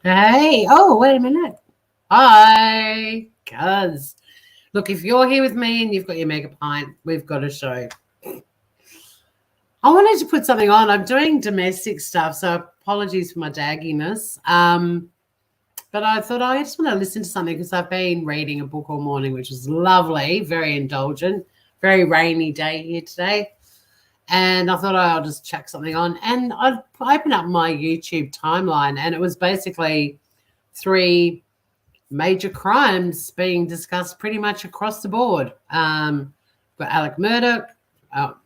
Hey, oh, wait a minute. Hi, cuz. Look, if you're here with me and you've got your mega pint, we've got a show. I wanted to put something on. I'm doing domestic stuff, so apologies for my dagginess. But I thought I just want to listen to something because I've been reading a book all morning, which is lovely, very indulgent, very rainy day here today. And I thought I'll just chuck something on. And I opened up my YouTube timeline, and it was basically 3 major crimes being discussed pretty much across the board. Got Alec Murdoch.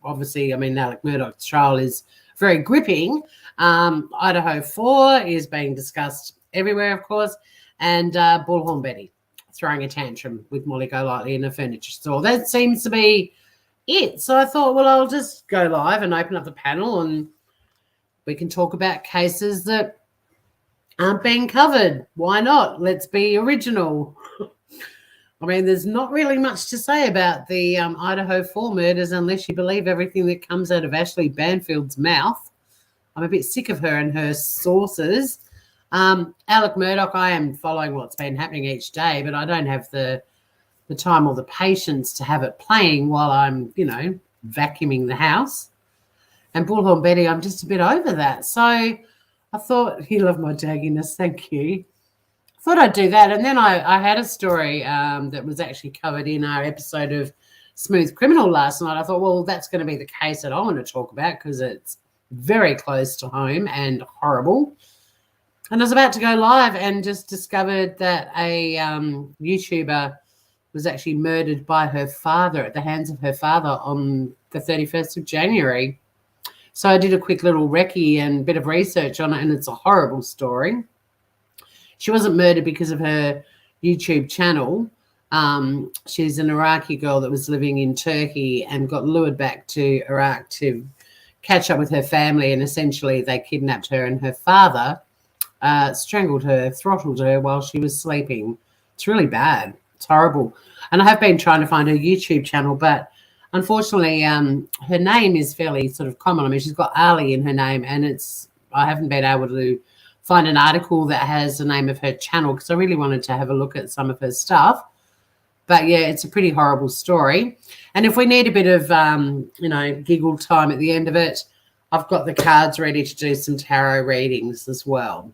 Obviously, I mean, Alec Murdoch's trial is very gripping. Idaho 4 is being discussed everywhere, of course. And Bullhorn Betty throwing a tantrum with Molly Golightly in a furniture store. That seems to be it. So I thought, well, I'll just go live and open up the panel and we can talk about cases that aren't being covered. Why not? Let's be original. I mean, there's not really much to say about the Idaho 4 murders unless you believe everything that comes out of Ashley Banfield's mouth. I'm a bit sick of her and her sources. Alec Murdoch, I am following what's been happening each day, but I don't have the time or the patience to have it playing while I'm, vacuuming the house. And Bullhorn Betty, I'm just a bit over that. So I thought, you love my dagginess, thank you. I thought I'd do that. And then I had a story that was actually covered in our episode of Smooth Criminal last night. I thought, well, that's going to be the case that I want to talk about because it's very close to home and horrible. And I was about to go live and just discovered that a YouTuber was actually murdered by her father at the hands of her father on the 31st of January. So I did a quick little recce and a bit of research on it, and it's a horrible story. She wasn't murdered because of her YouTube channel. She's an Iraqi girl that was living in Turkey and got lured back to Iraq to catch up with her family, and essentially they kidnapped her, and her father strangled her, throttled her while she was sleeping. It's really bad. It's horrible. And I have been trying to find her YouTube channel, but unfortunately her name is fairly sort of common. I mean, she's got Ali in her name, and I haven't been able to find an article that has the name of her channel because I really wanted to have a look at some of her stuff. But, yeah, it's a pretty horrible story. And if we need a bit of, giggle time at the end of it, I've got the cards ready to do some tarot readings as well.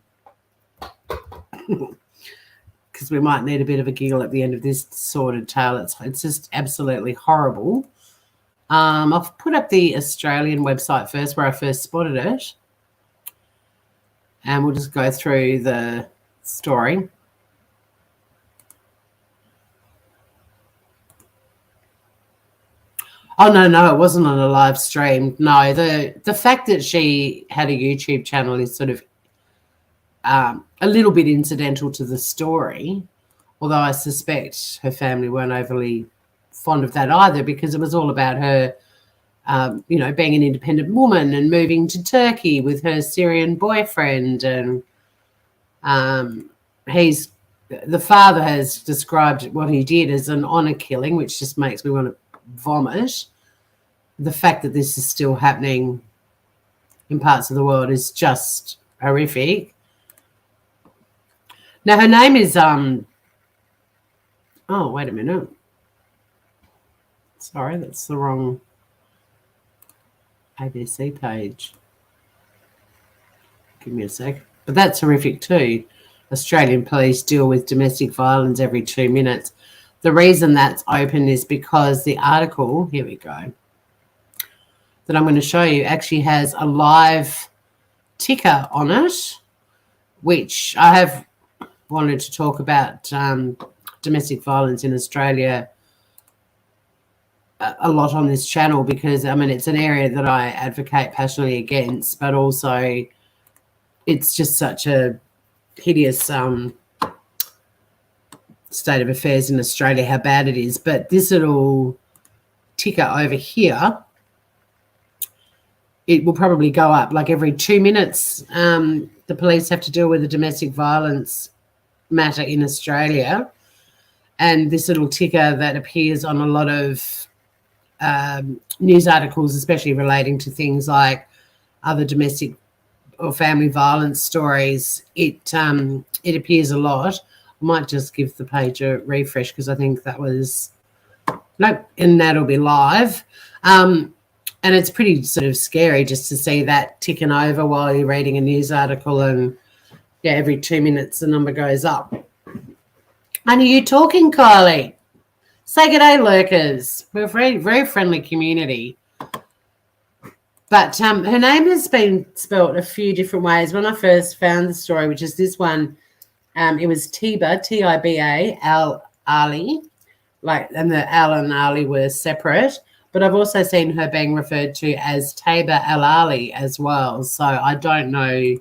Because we might need a bit of a giggle at the end of this sordid tale. It's just absolutely horrible. I've put up the Australian website first where I first spotted it. And we'll just go through the story. Oh, no, it wasn't on a live stream. No, the fact that she had a YouTube channel is sort of a little bit incidental to the story, although I suspect her family weren't overly fond of that either because it was all about her, being an independent woman and moving to Turkey with her Syrian boyfriend. And the father has described what he did as an honor killing, which just makes me want to vomit. The fact that this is still happening in parts of the world is just horrific. Now, her name is, oh, wait a minute. Sorry, that's the wrong. ABC page. Give me a sec. But that's horrific too. Australian police deal with domestic violence every 2 minutes. The reason that's open is because the article, here we go, that I'm going to show you actually has a live ticker on it, which I have wanted to talk about domestic violence in Australia a lot on this channel because, I mean, it's an area that I advocate passionately against, but also it's just such a hideous state of affairs in Australia, how bad it is. But this little ticker over here, it will probably go up like every 2 minutes. The police have to deal with a domestic violence matter in Australia. And this little ticker that appears on a lot of news articles, especially relating to things like other domestic or family violence stories, it appears a lot. I might just give the page a refresh because I think that was nope, and that'll be live. And it's pretty sort of scary just to see that ticking over while you're reading a news article, and yeah, every 2 minutes the number goes up. And are you talking, Kylie? Say good day, lurkers. We're a very, very friendly community. But her name has been spelt a few different ways. When I first found the story, which is this one, it was Tiba, T-I-B-A, Ali, and the Al and Ali were separate. But I've also seen her being referred to as Tiba Ali as well. So I don't know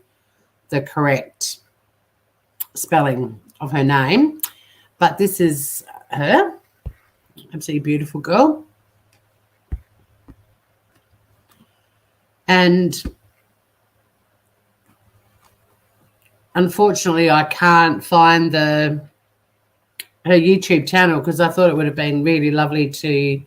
the correct spelling of her name. But this is her. Absolutely beautiful girl. And unfortunately, I can't find her YouTube channel because I thought it would have been really lovely to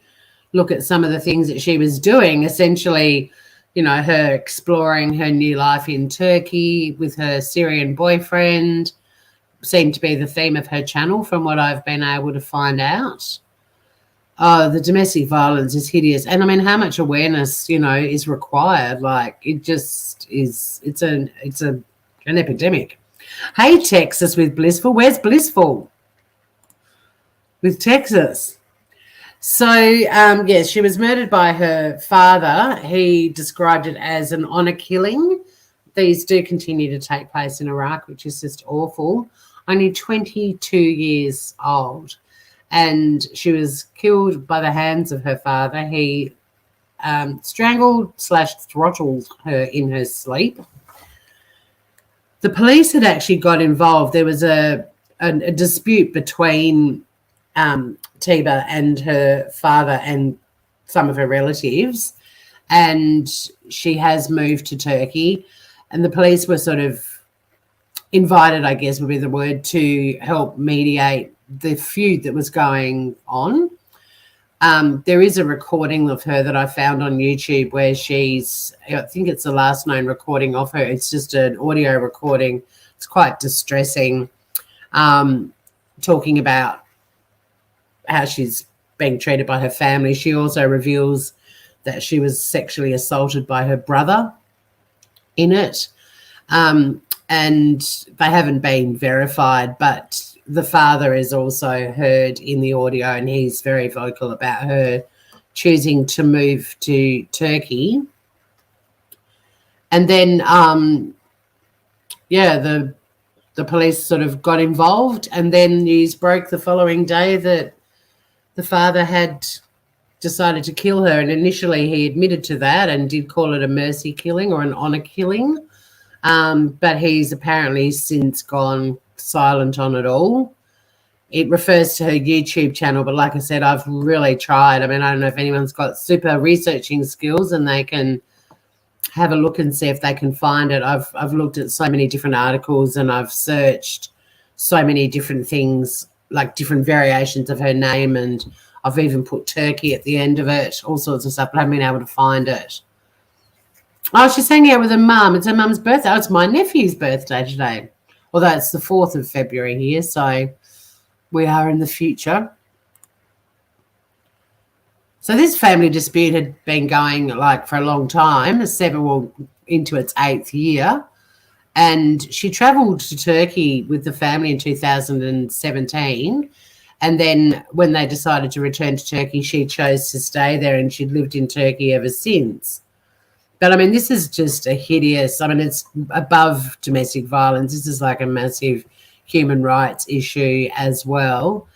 look at some of the things that she was doing. Essentially, you know, her exploring her new life in Turkey with her Syrian boyfriend seemed to be the theme of her channel from what I've been able to find out. Oh, the domestic violence is hideous. And I mean, how much awareness, you know, is required? Like, it just is, it's an epidemic. Hey, Texas with Blissful. Where's Blissful? With Texas. So, yes, she was murdered by her father. He described it as an honor killing. These do continue to take place in Iraq, which is just awful. Only 22 years old. And she was killed by the hands of her father. He strangled/throttled her in her sleep. The police had actually got involved. There was a dispute between Tiba and her father and some of her relatives, and she has moved to Turkey. And the police were sort of invited, I guess would be the word, to help mediate the feud that was going on. There is a recording of her that I found on YouTube where I think it's the last known recording of her. It's just an audio recording. It's quite distressing, talking about how she's being treated by her family. She also reveals that she was sexually assaulted by her brother in it. And they haven't been verified, but the father is also heard in the audio, and he's very vocal about her choosing to move to Turkey. And then, the police sort of got involved, and then news broke the following day that the father had decided to kill her. And initially he admitted to that and did call it a mercy killing or an honor killing. But he's apparently since gone silent on it all. It refers to her YouTube channel, but like I said, I've really tried. I mean, I don't know if anyone's got super researching skills and they can have a look and see if they can find it. I've looked at so many different articles and I've searched so many different things, like different variations of her name, and I've even put Turkey at the end of it, all sorts of stuff, but I haven't been able to find it. Oh, she's hanging out with her mum. It's her mum's birthday. Oh, it's my nephew's birthday today. Although it's the 4th of February here, so we are in the future. So this family dispute had been going like for a long time, into its 8th year. And she travelled to Turkey with the family in 2017. And then when they decided to return to Turkey, she chose to stay there, and she'd lived in Turkey ever since. But I mean, this is just a hideous, I mean, it's above domestic violence. This is like a massive human rights issue as well.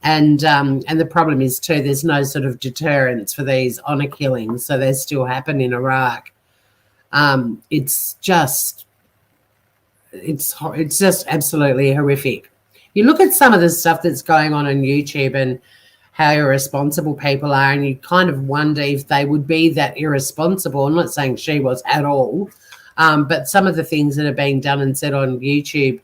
And the problem is too, there's no sort of deterrence for these honour killings, so they still happen in Iraq. It's just absolutely horrific. You look at some of the stuff that's going on YouTube and how irresponsible people are, and you kind of wonder if they would be that irresponsible. I'm not saying she was at all, but some of the things that are being done and said on YouTube,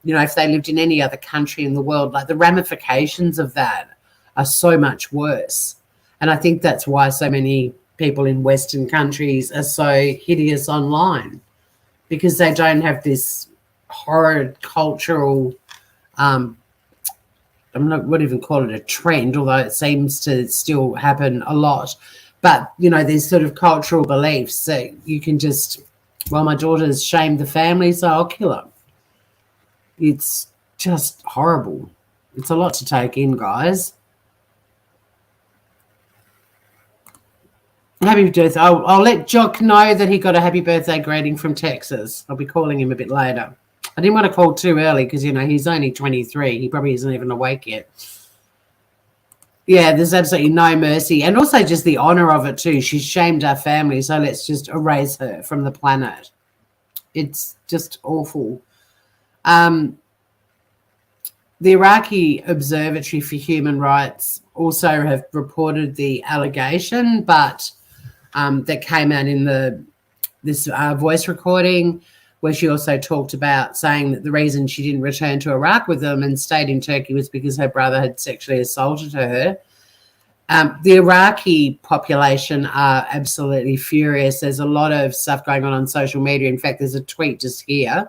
you know, if they lived in any other country in the world, like the ramifications of that are so much worse. And I think that's why so many people in Western countries are so hideous online, because they don't have this horrid cultural, I wouldn't even call it a trend, although it seems to still happen a lot. But, you know, there's sort of cultural beliefs that you can just, well, my daughter's shamed the family, so I'll kill her. It's just horrible. It's a lot to take in, guys. Happy birthday. I'll let Jock know that he got a happy birthday greeting from Texas. I'll be calling him a bit later. I didn't want to call too early because, you know, he's only 23. He probably isn't even awake yet. Yeah, there's absolutely no mercy. And also just the honour of it too. She's shamed our family, so let's just erase her from the planet. It's just awful. The Iraqi Observatory for Human Rights also have reported the allegation, but that came out in this voice recording, where she also talked about saying that the reason she didn't return to Iraq with them and stayed in Turkey was because her brother had sexually assaulted her. The Iraqi population are absolutely furious. There's a lot of stuff going on social media. In fact, there's a tweet just here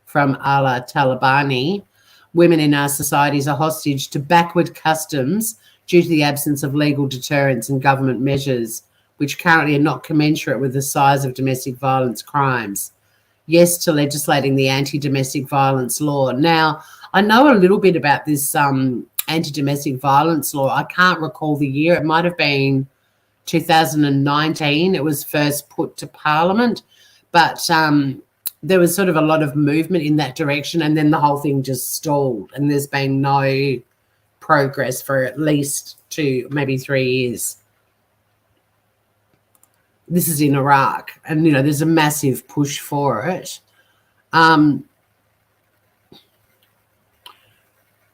from Ala Talabani. Women in our societies are hostage to backward customs due to the absence of legal deterrence and government measures, which currently are not commensurate with the size of domestic violence crimes. Yes to legislating the anti-domestic violence law. Now, I know a little bit about this anti-domestic violence law. I can't recall the year. It might have been 2019. It was first put to Parliament, but there was sort of a lot of movement in that direction, and then the whole thing just stalled, and there's been no progress for at least 2, maybe 3 years. This is in Iraq, and, you know, there's a massive push for it.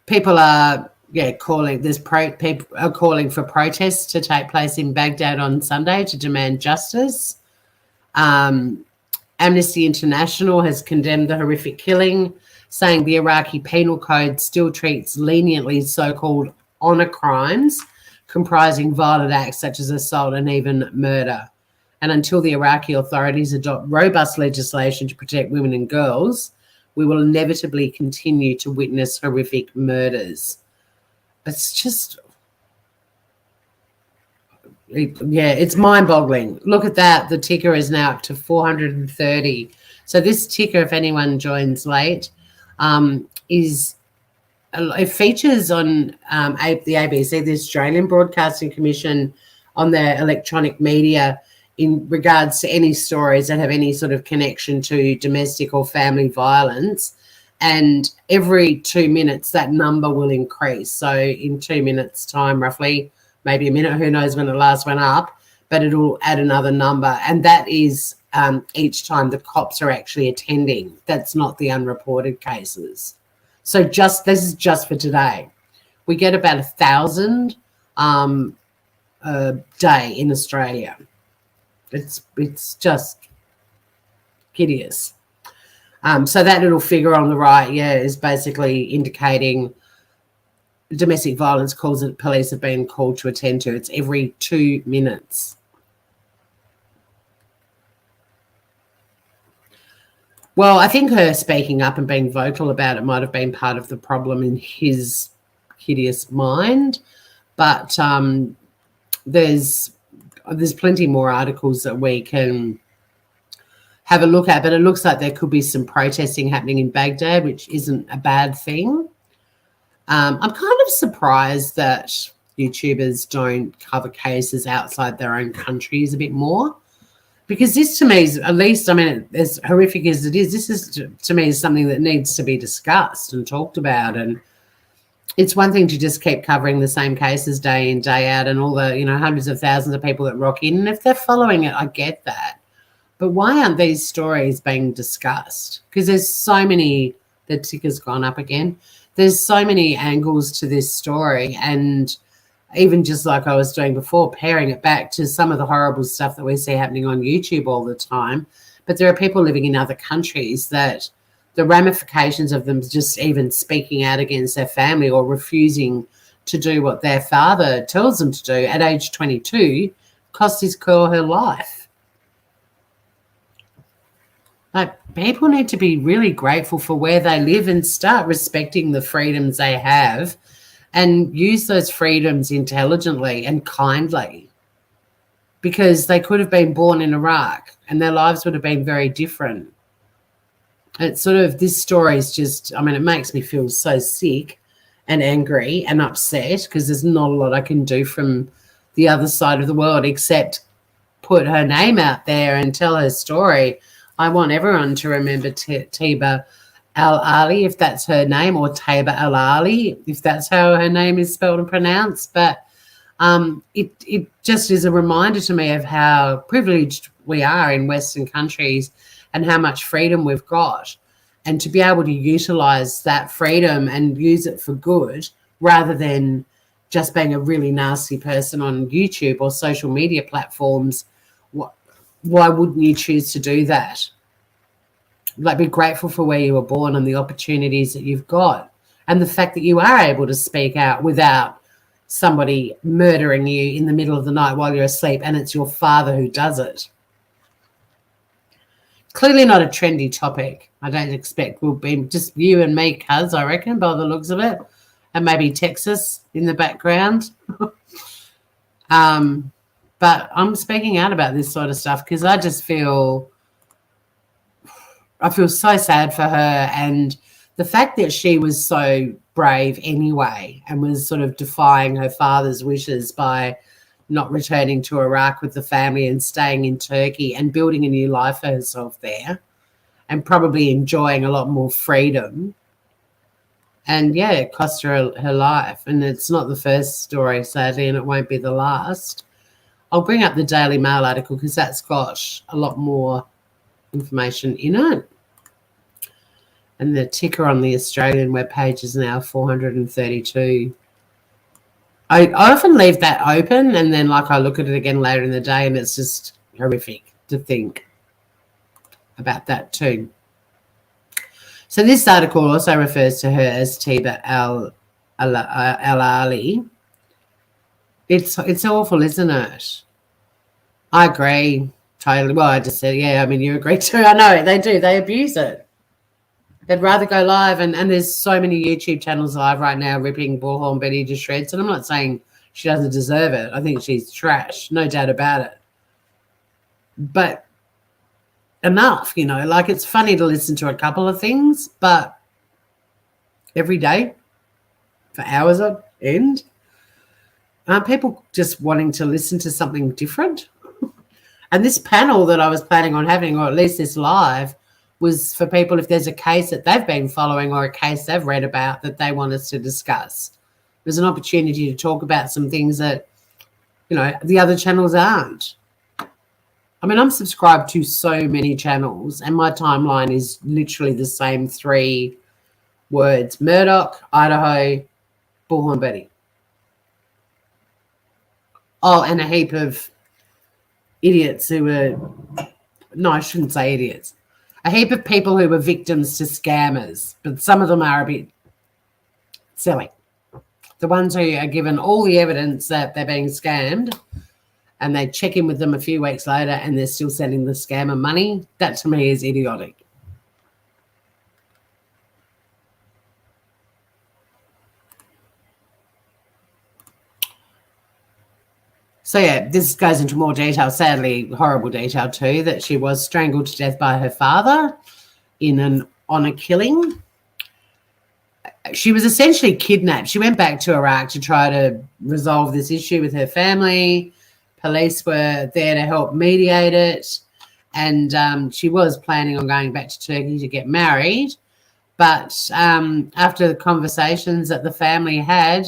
People are, calling. People are calling for protests to take place in Baghdad on Sunday to demand justice. Amnesty International has condemned the horrific killing, saying the Iraqi penal code still treats leniently so-called honour crimes, comprising violent acts such as assault and even murder. And until the Iraqi authorities adopt robust legislation to protect women and girls, we will inevitably continue to witness horrific murders. It's just, it's mind-boggling. Look at that. The ticker is now up to 430. So this ticker, if anyone joins late, it features on the ABC, the Australian Broadcasting Commission, on their electronic media in regards to any stories that have any sort of connection to domestic or family violence. And every 2 minutes, that number will increase. So in 2 minutes' time, roughly, maybe a minute, who knows when it last went up, but it'll add another number. And that is each time the cops are actually attending. That's not the unreported cases. So this is just for today. We get about 1,000 a day in Australia. It's just hideous. So that little figure on the right, is basically indicating domestic violence calls that police have been called to attend to. It's every 2 minutes. Well, I think her speaking up and being vocal about it might have been part of the problem in his hideous mind. But there's plenty more articles that we can have a look at, but it looks like there could be some protesting happening in Baghdad, which isn't a bad thing. I'm kind of surprised that YouTubers don't cover cases outside their own countries a bit more, because this to me is, at least, I mean, as horrific as it is, this is to me is something that needs to be discussed and talked about. And it's one thing to just keep covering the same cases day in, day out, and all the, you know, hundreds of thousands of people that rock in. And if they're following it, I get that. But why aren't these stories being discussed? Because there's so many, the ticker's gone up again. There's so many angles to this story. And even just like I was doing before, pairing it back to some of the horrible stuff that we see happening on YouTube all the time. But there are people living in other countries that the ramifications of them just even speaking out against their family or refusing to do what their father tells them to do at age 22 cost his girl her life. Like, people need to be really grateful for where they live and start respecting the freedoms they have and use those freedoms intelligently and kindly, because they could have been born in Iraq and their lives would have been very different. It's sort of, this story is just, I mean, it makes me feel so sick and angry and upset, because there's not a lot I can do from the other side of the world except put her name out there and tell her story. I want everyone to remember Tiba Ali, if that's her name, or Tiba Ali, if that's how her name is spelled and pronounced. But it just is a reminder to me of how privileged we are in Western countries and how much freedom we've got, and to be able to utilize that freedom and use it for good rather than just being a really nasty person on YouTube or social media platforms. Why wouldn't you choose to do that? Like, be grateful for where you were born and the opportunities that you've got, and the fact that you are able to speak out without somebody murdering you in the middle of the night while you're asleep, and it's your father who does it. Clearly not a trendy topic. I don't expect we'll be just you and me, cuz, I reckon, by the looks of it, and maybe Texas in the background. But I'm speaking out about this sort of stuff because I feel so sad for her, and the fact that she was so brave anyway and was sort of defying her father's wishes by not returning to Iraq with the family and staying in Turkey and building a new life for herself there, and probably enjoying a lot more freedom. And yeah, it cost her her life. And it's not the first story, sadly, and it won't be the last. I'll bring up the Daily Mail article because that's got a lot more information in it. And the ticker on the Australian webpage is now 432. I often leave that open, and then I look at it again later in the day, and it's just horrific to think about that too. So this article also refers to her as Tiba Ali. It's awful, isn't it? I agree totally. Well, I just said, yeah, I mean, you agree too. I know, they do. They abuse it. They'd rather go live, and there's so many YouTube channels live right now ripping Bullhorn Betty to shreds, and I'm not saying she doesn't deserve it. I think she's trash, no doubt about it. But enough, it's funny to listen to a couple of things, but every day for hours on end, aren't people just wanting to listen to something different? And this panel that I was planning on having, or at least this live, was for people if there's a case that they've been following or a case they've read about that they want us to discuss. There's an opportunity to talk about some things that, the other channels aren't. I mean, I'm subscribed to so many channels, and my timeline is literally the same 3 words: Murdoch, Idaho, Bullhorn Betty. Oh, and a heap of idiots who were, no, I shouldn't say idiots. A heap of people who were victims to scammers, but some of them are a bit silly. The ones who are given all the evidence that they're being scammed, and they check in with them a few weeks later and they're still sending the scammer money, that to me is idiotic. So, yeah, this goes into more detail, sadly horrible detail too, that she was strangled to death by her father in an honour killing. She was essentially kidnapped. She went back to Iraq to try to resolve this issue with her family. Police were there to help mediate it. And she was planning on going back to Turkey to get married. But after the conversations that the family had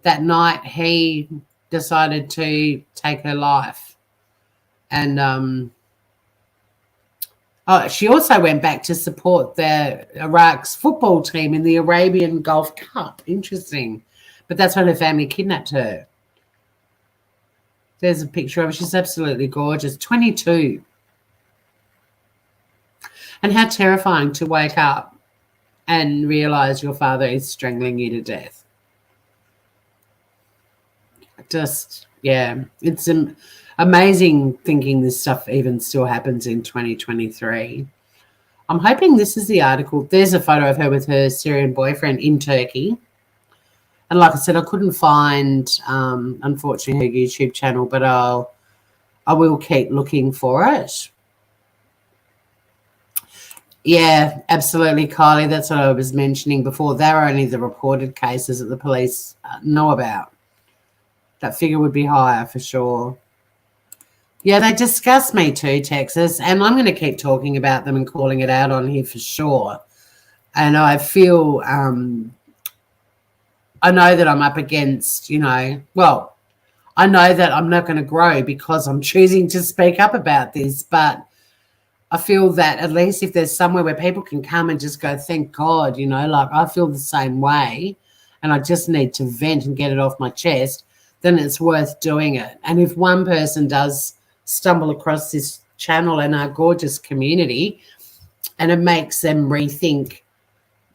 that night, he decided to take her life. And she also went back to support Iraq's football team in the Arabian Gulf Cup. Interesting. But that's when her family kidnapped her. There's a picture of her. She's absolutely gorgeous. 22. And how terrifying to wake up and realise your father is strangling you to death. Just, yeah, it's amazing thinking this stuff even still happens in 2023. I'm hoping this is the article. There's a photo of her with her Syrian boyfriend in Turkey. And like I said, I couldn't find, unfortunately, her YouTube channel, but I will keep looking for it. Yeah, absolutely, Kylie. That's what I was mentioning before. They're only the reported cases that the police know about. That figure would be higher for sure. Yeah, they disgust me too, Texas, and I'm going to keep talking about them and calling it out on here for sure. And I feel, I know that I'm up against, I know that I'm not going to grow because I'm choosing to speak up about this, but I feel that at least if there's somewhere where people can come and just go, thank God, like I feel the same way and I just need to vent and get it off my chest, then it's worth doing it. And if one person does stumble across this channel and our gorgeous community and it makes them rethink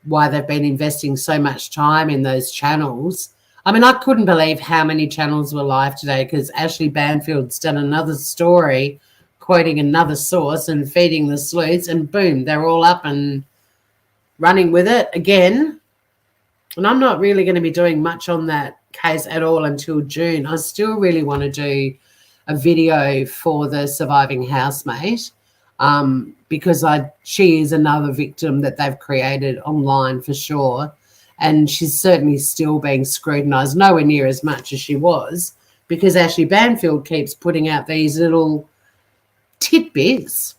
why they've been investing so much time in those channels. I mean, I couldn't believe how many channels were live today because Ashley Banfield's done another story quoting another source and feeding the sleuths, and boom, they're all up and running with it again. And I'm not really going to be doing much on that case at all until June. I still really want to do a video for the surviving housemate because she is another victim that they've created online for sure. And she's certainly still being scrutinised, nowhere near as much as she was, because Ashley Banfield keeps putting out these little tidbits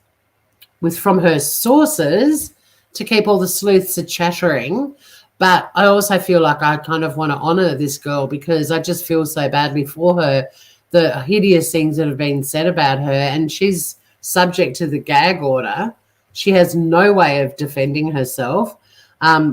from her sources to keep all the sleuths chattering. But I also feel like I kind of want to honour this girl because I just feel so badly for her, the hideous things that have been said about her, and she's subject to the gag order. She has no way of defending herself.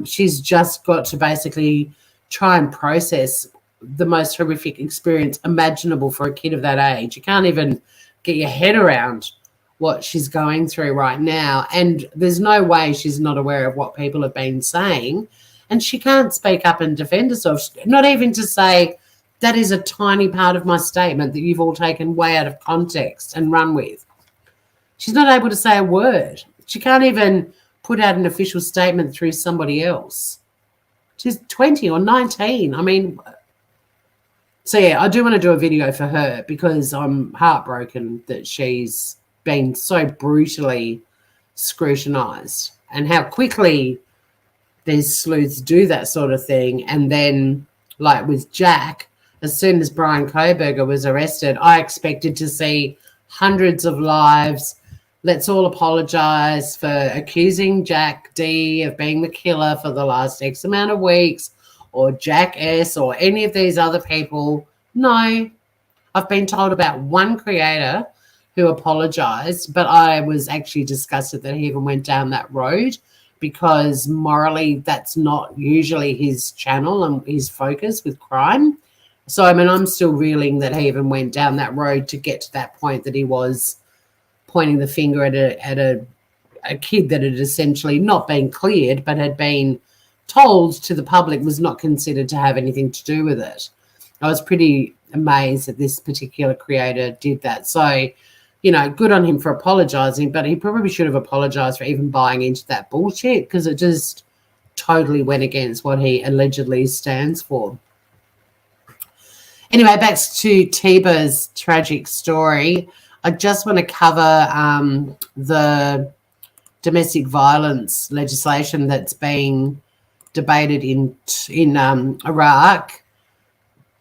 She's just got to basically try and process the most horrific experience imaginable for a kid of that age. You can't even get your head around what she's going through right now. And there's no way she's not aware of what people have been saying. And she can't speak up and defend herself, not even to say, that is a tiny part of my statement that you've all taken way out of context and run with. She's not able to say a word. She can't even put out an official statement through somebody else. She's 20 or 19. I mean, so yeah, I do want to do a video for her because I'm heartbroken that she's been so brutally scrutinised and how quickly these sleuths do that sort of thing. And then, like with Jack, as soon as Brian Koberger was arrested, I expected to see hundreds of lives. Let's all apologise for accusing Jack D of being the killer for the last X amount of weeks, or Jack S, or any of these other people. No, I've been told about one creator who apologised, but I was actually disgusted that he even went down that road because morally that's not usually his channel and his focus with crime. So, I mean, I'm still reeling that he even went down that road to get to that point that he was pointing the finger at a kid that had essentially not been cleared but had been told to the public was not considered to have anything to do with it. I was pretty amazed that this particular creator did that. So, good on him for apologising, but he probably should have apologised for even buying into that bullshit because it just totally went against what he allegedly stands for. Anyway, back to Tiba's tragic story. I just want to cover the domestic violence legislation that's being debated in Iraq,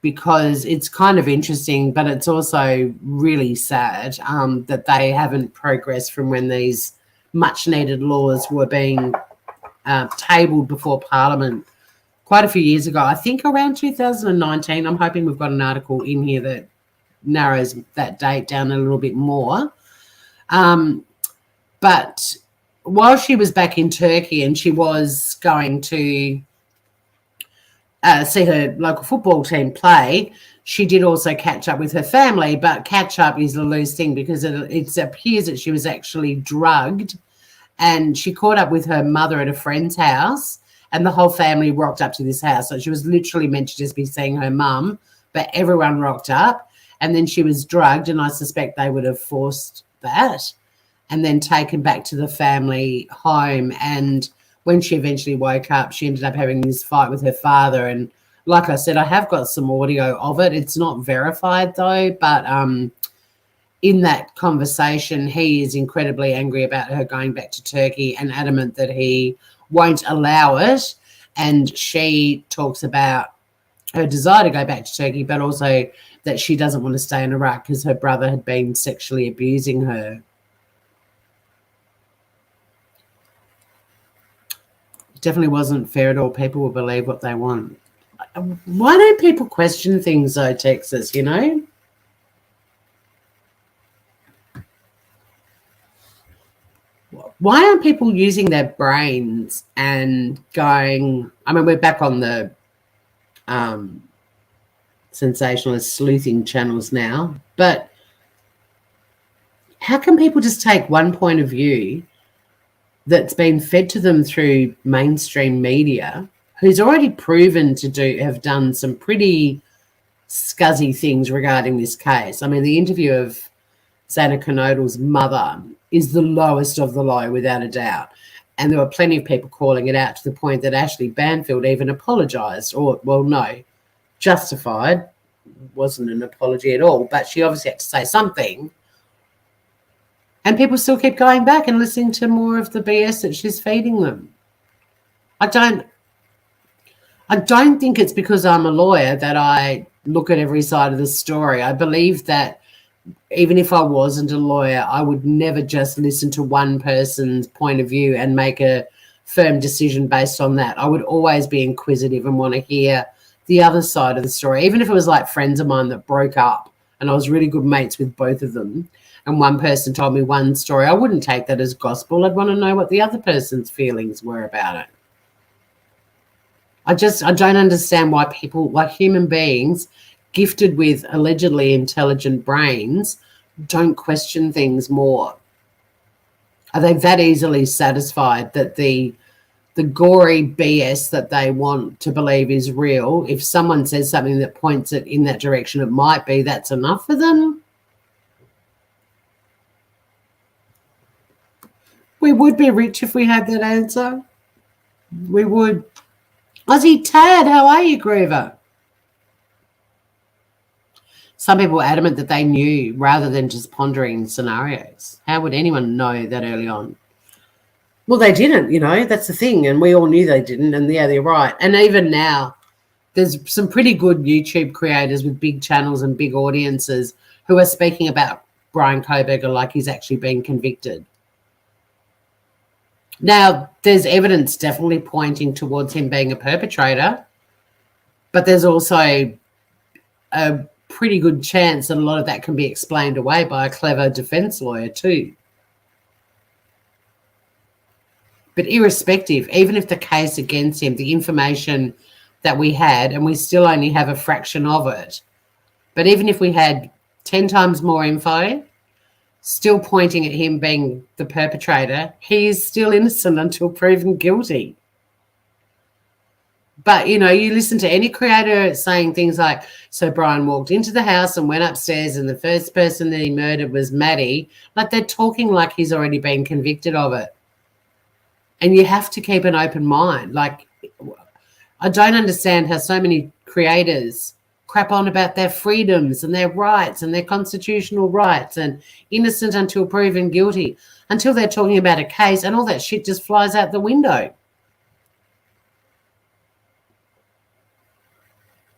because it's kind of interesting, but it's also really sad that they haven't progressed from when these much needed laws were being tabled before Parliament quite a few years ago. I think around 2019. I'm hoping we've got an article in here that narrows that date down a little bit more. But while she was back in Turkey and she was going to see her local football team play, she did also catch up with her family, but catch up is a loose thing because it appears that she was actually drugged, and she caught up with her mother at a friend's house, and the whole family rocked up to this house. So she was literally meant to just be seeing her mum, but everyone rocked up, and then she was drugged, and I suspect they would have forced that and then taken back to the family home. And when she eventually woke up, she ended up having this fight with her father. And like I said, I have got some audio of it. It's not verified though, but in that conversation, he is incredibly angry about her going back to Turkey and adamant that he won't allow it. And she talks about her desire to go back to Turkey, but also that she doesn't want to stay in Iraq because her brother had been sexually abusing her. Definitely wasn't fair at all. People will believe what they want. Why don't people question things though, Texas, you know? Why aren't people using their brains and going, I mean, we're back on the sensationalist sleuthing channels now, but how can people just take one point of view that's been fed to them through mainstream media, who's already proven to have done some pretty scuzzy things regarding this case? I mean, the interview of Xana Kernodle's mother is the lowest of the low, without a doubt. And there were plenty of people calling it out to the point that Ashley Banfield even apologised, or, well, no, justified. Wasn't an apology at all, but she obviously had to say something. And people still keep going back and listening to more of the BS that she's feeding them. I don't think it's because I'm a lawyer that I look at every side of the story. I believe that even if I wasn't a lawyer, I would never just listen to one person's point of view and make a firm decision based on that. I would always be inquisitive and want to hear the other side of the story, even if it was like friends of mine that broke up and I was really good mates with both of them, and one person told me one story. I wouldn't take that as gospel. I'd want to know what the other person's feelings were about it. I don't understand why people, like human beings, gifted with allegedly intelligent brains, don't question things more. Are they that easily satisfied that the gory BS that they want to believe is real, if someone says something that points it in that direction, it might be, that's enough for them? We would be rich if we had that answer. We would. Aussie Tad, how are you, Groover? Some people are adamant that they knew rather than just pondering scenarios. How would anyone know that early on? Well, they didn't, you know, that's the thing. And we all knew they didn't. And yeah, they're right. And even now, there's some pretty good YouTube creators with big channels and big audiences who are speaking about Brian Koberger like he's actually been convicted. Now, there's evidence definitely pointing towards him being a perpetrator, but there's also a pretty good chance that a lot of that can be explained away by a clever defense lawyer too. But irrespective, even if the case against him, the information that we had, and we still only have a fraction of it, but even if we had 10 times more info, still pointing at him being the perpetrator, he is still innocent until proven guilty. But, you know, you listen to any creator saying things like, so Brian walked into the house and went upstairs and the first person that he murdered was Maddie. Like, they're talking like he's already been convicted of it. And you have to keep an open mind. Like, I don't understand how so many creators crap on about their freedoms and their rights and their constitutional rights and innocent until proven guilty, until they're talking about a case, and all that shit just flies out the window.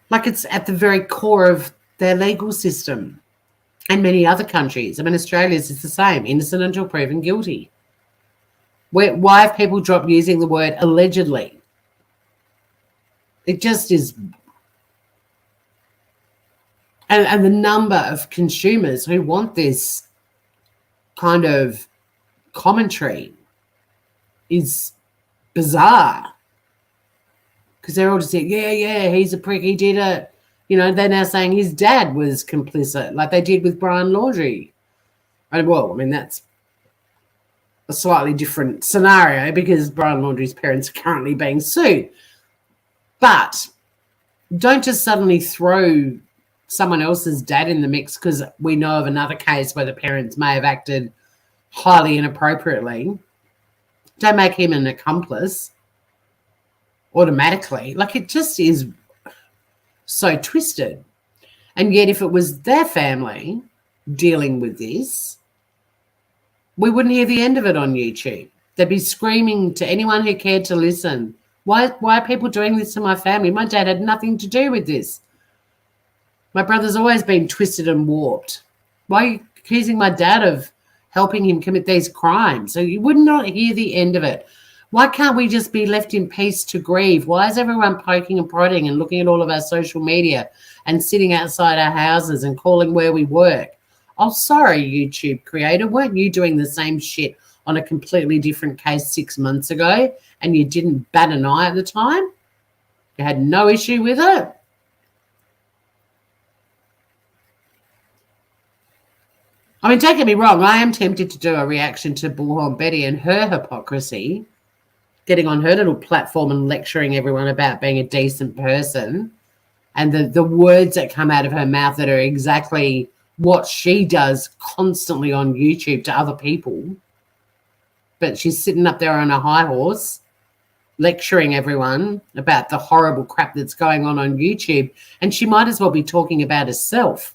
Like it's at the very core of their legal system. And many other countries. I mean, Australia's is the same, innocent until proven guilty. Why have people dropped using the word allegedly? It just is. And the number of consumers who want this kind of commentary is bizarre. Because they're all just saying, yeah, he's a prick, he did it. You know, they're now saying his dad was complicit, like they did with Brian Laundrie. And well, I mean, that's a slightly different scenario because Brian Laundrie's parents are currently being sued. But don't just suddenly throw someone else's dad in the mix because we know of another case where the parents may have acted highly inappropriately. Don't make him an accomplice automatically. Like, it just is so twisted. And yet if it was their family dealing with this, we wouldn't hear the end of it on YouTube. They'd be screaming to anyone who cared to listen, why are people doing this to my family? My dad had nothing to do with this. My brother's always been twisted and warped. Why are you accusing my dad of helping him commit these crimes? So you would not hear the end of it. Why can't we just be left in peace to grieve? Why is everyone poking and prodding and looking at all of our social media and sitting outside our houses and calling where we work? Oh, sorry, YouTube creator. Weren't you doing the same shit on a completely different case 6 months ago and you didn't bat an eye at the time? You had no issue with it? I mean, don't get me wrong. I am tempted to do a reaction to Bullhorn Betty and her hypocrisy, getting on her little platform and lecturing everyone about being a decent person, and the words that come out of her mouth that are exactly what she does constantly on YouTube to other people. But she's sitting up there on a high horse lecturing everyone about the horrible crap that's going on YouTube, and she might as well be talking about herself.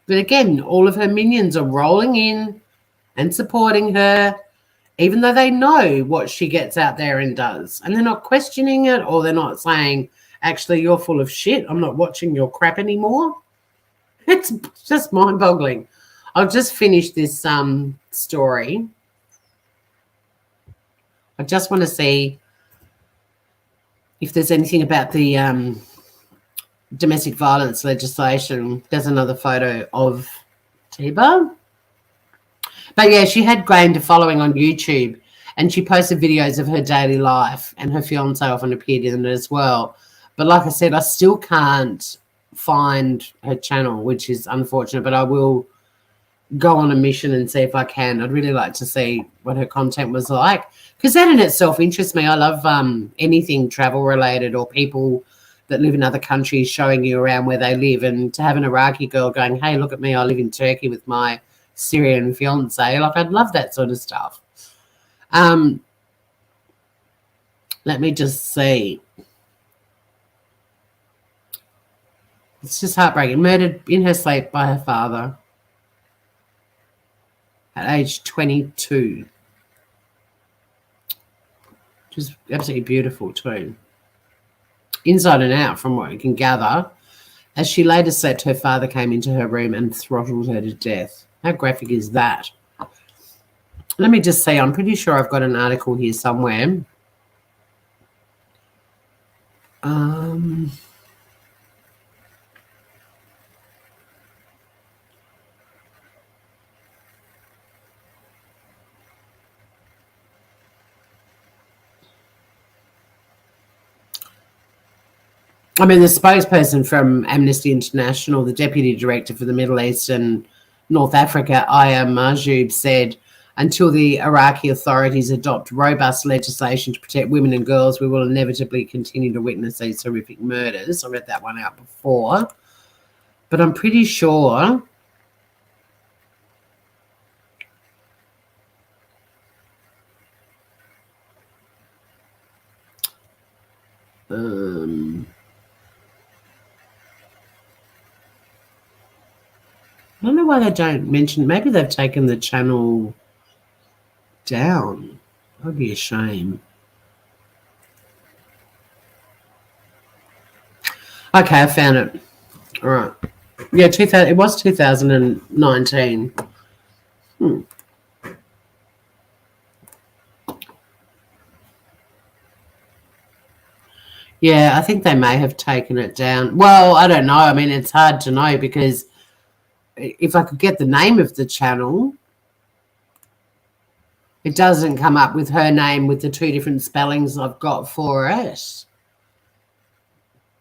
But again, all of her minions are rolling in and supporting her, even though they know what she gets out there and does. And they're not questioning it, or they're not saying, actually, you're full of shit, I'm not watching your crap anymore. It's just mind-boggling. I'll just finish this story. I just want to see if there's anything about the domestic violence legislation. There's another photo of Tiba. But yeah, she had gained a following on YouTube, and she posted videos of her daily life, and her fiance often appeared in it as well. But like I said, I still can't find her channel, which is unfortunate, but I will go on a mission and see if I can. I'd really like to see what her content was like, because that in itself interests me. I love anything travel related, or people that live in other countries showing you around where they live, and to have an Iraqi girl going, hey, look at me, I live in Turkey with my Syrian fiance. Like, I'd love that sort of stuff. Let me just see. It's just heartbreaking. Murdered in her sleep by her father at age 22. Which is absolutely beautiful too. Inside and out, from what you can gather. As she later slept, her father came into her room and throttled her to death. How graphic is that? Let me just see. I'm pretty sure I've got an article here somewhere. I mean, the spokesperson from Amnesty International, the deputy director for the Middle East and North Africa, Aya Mahjoub, said, until the Iraqi authorities adopt robust legislation to protect women and girls, we will inevitably continue to witness these horrific murders. I read that one out before. But I'm pretty sure I don't know why they don't mention. Maybe they've taken the channel down. That'd be a shame. Okay, I found it. All right. Yeah, 2000. It was 2019. Yeah, I think they may have taken it down. Well, I don't know. I mean, it's hard to know because if I could get the name of the channel, it doesn't come up with her name with the two different spellings I've got for it.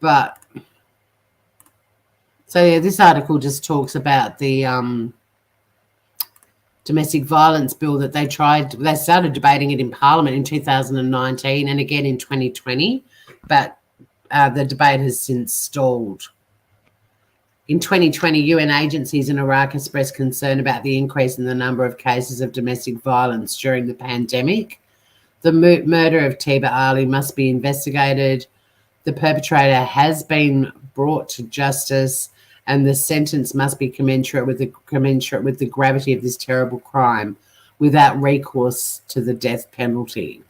But so yeah, this article just talks about the domestic violence bill that they started debating it in Parliament in 2019 and again in 2020, but the debate has since stalled. In 2020, UN agencies in Iraq expressed concern about the increase in the number of cases of domestic violence during the pandemic. The murder of Tiba Ali must be investigated. The perpetrator has been brought to justice, and the sentence must be commensurate with the gravity of this terrible crime, without recourse to the death penalty.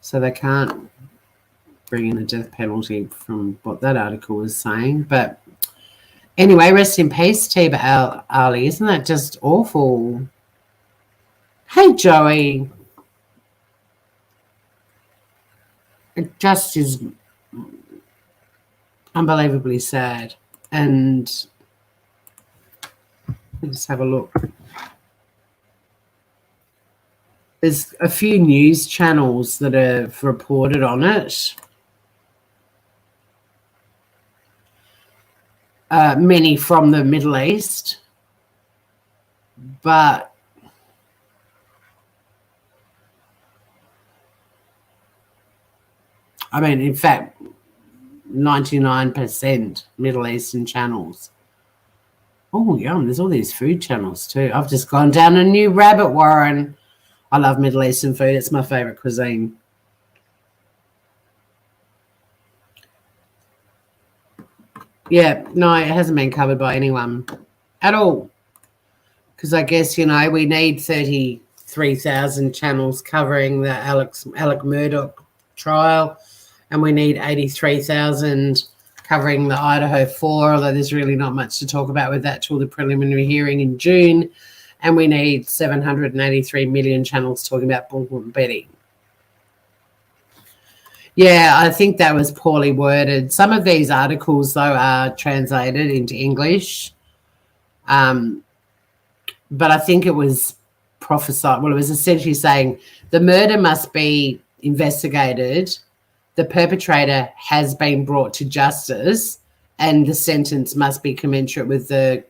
So they can't bring in the death penalty from what that article was saying. But anyway, rest in peace, Tiba Ali. Isn't that just awful? Hey, Joey. It just is unbelievably sad. And let's have a look. There's a few news channels that have reported on it. Many from the Middle East. But I mean, in fact, 99% Middle Eastern channels. Oh, yum. There's all these food channels too. I've just gone down a new rabbit warren. I love Middle Eastern food. It's my favorite cuisine. Yeah, no, it hasn't been covered by anyone at all. Because I guess, we need 33,000 channels covering the Alec Murdoch trial, and we need 83,000 covering the Idaho 4, although there's really not much to talk about with that till the preliminary hearing in June. And we need 783 million channels talking about bull betting. Yeah, I think that was poorly worded. Some of these articles, though, are translated into English. But I think it was prophesied. Well, it was essentially saying the murder must be investigated, the perpetrator has been brought to justice, and the sentence must be commensurate with the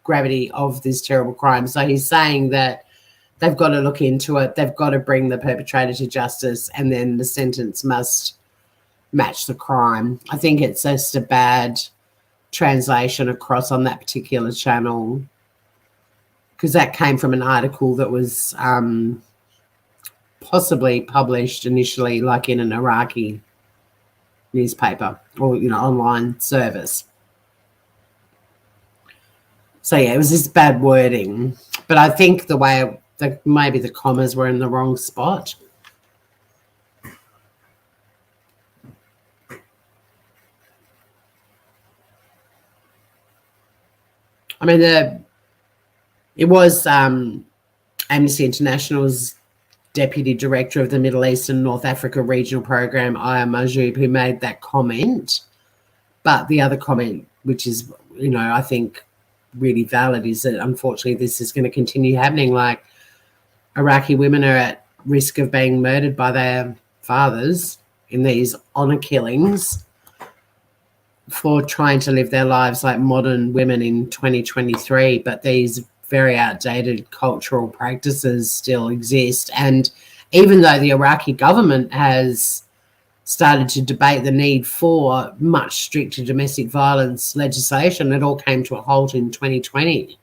gravity of this terrible crime. So he's saying that they've got to look into it, they've got to bring the perpetrator to justice, and then the sentence must match the crime. I think it's just a bad translation across on that particular channel, because that came from an article that was possibly published initially like in an Iraqi newspaper or online service. So yeah, it was just bad wording, but I think the way maybe the commas were in the wrong spot. I mean, it was Amnesty International's Deputy Director of the Middle East and North Africa Regional Program, Aya Majoub, who made that comment. But the other comment, which is, I think really valid, is that unfortunately this is going to continue happening. Like, Iraqi women are at risk of being murdered by their fathers in these honor killings for trying to live their lives like modern women in 2023, but these very outdated cultural practices still exist. And even though the Iraqi government has started to debate the need for much stricter domestic violence legislation, it all came to a halt in 2020.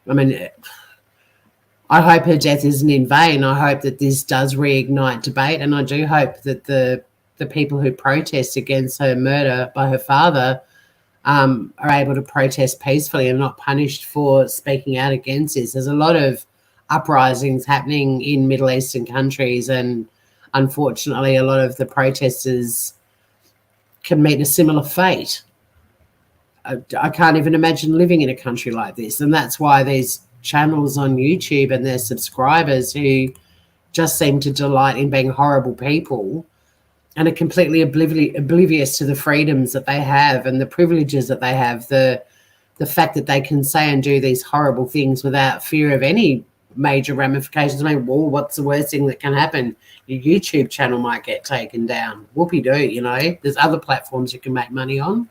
I mean, I hope her death isn't in vain. I hope that this does reignite debate, and I do hope that the the people who protest against her murder by her father are able to protest peacefully and not punished for speaking out against this. There's a lot of uprisings happening in Middle Eastern countries, and unfortunately a lot of the protesters can meet a similar fate. I can't even imagine living in a country like this, and that's why these channels on YouTube and their subscribers who just seem to delight in being horrible people and are completely oblivious to the freedoms that they have and the privileges that they have, the fact that they can say and do these horrible things without fear of any major ramifications. I mean, well, what's the worst thing that can happen? Your YouTube channel might get taken down. Whoopie-doo, you know. There's other platforms you can make money on.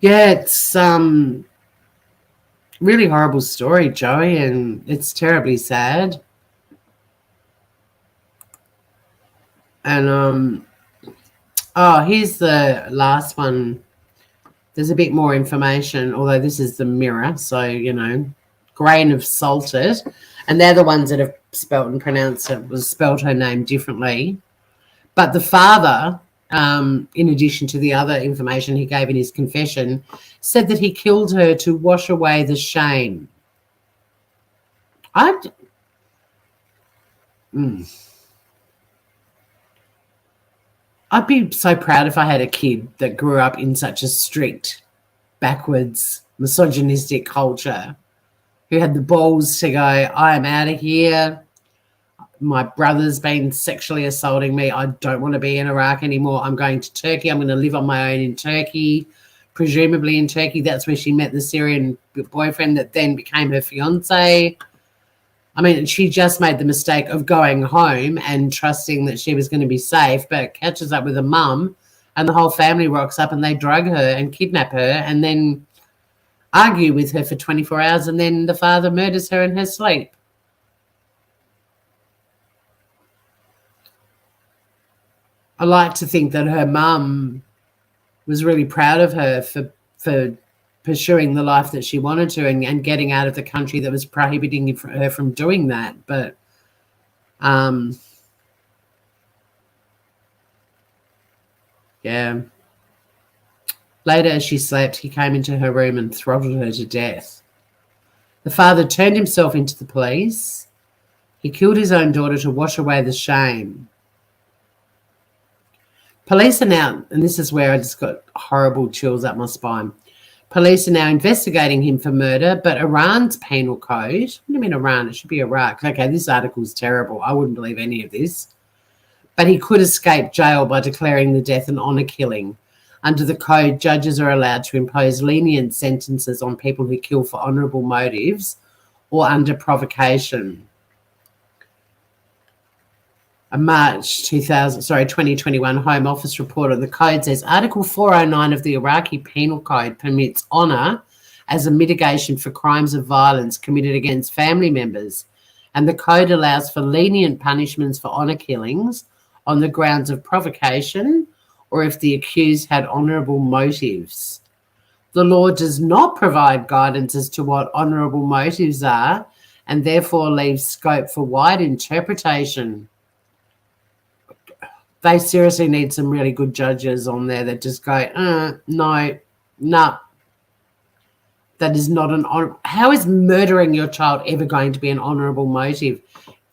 Yeah, it's really horrible story, Joey, and it's terribly sad. And here's the last one. There's a bit more information, although this is the Mirror, so, you know, grain of salted. And they're the ones that have spelt and pronounced it, was spelled her name differently. But the father, in addition to the other information he gave in his confession, said that he killed her to wash away the shame. I'd be so proud if I had a kid that grew up in such a strict, backwards, misogynistic culture, who had the balls to go, I am out of here. My brother's been sexually assaulting me. I don't want to be in Iraq anymore. I'm going to Turkey. I'm going to live on my own in Turkey, presumably in Turkey. That's where she met the Syrian boyfriend that then became her fiance. I mean, she just made the mistake of going home and trusting that she was going to be safe, but catches up with her mum and the whole family rocks up and they drug her and kidnap her and then argue with her for 24 hours, and then the father murders her in her sleep. I like to think that her mum was really proud of her for pursuing the life that she wanted to and getting out of the country that was prohibiting her from doing that. But yeah. Later, as she slept, he came into her room and throttled her to death. The father turned himself into the police. He killed his own daughter to wash away the shame. Police are now, and this is where I just got horrible chills up my spine. Police are now investigating him for murder, but Iran's penal code, what do you mean Iran? It should be Iraq. Okay, this article is terrible. I wouldn't believe any of this. But he could escape jail by declaring the death an honour killing. Under the code, judges are allowed to impose lenient sentences on people who kill for honourable motives or under provocation. A March 2021 Home Office report on the code says Article 409 of the Iraqi Penal Code permits honour as a mitigation for crimes of violence committed against family members, and the code allows for lenient punishments for honour killings on the grounds of provocation or if the accused had honourable motives. The law does not provide guidance as to what honourable motives are and therefore leaves scope for wide interpretation. They seriously need some really good judges on there that just go, no, that is not an honor. How is murdering your child ever going to be an honourable motive?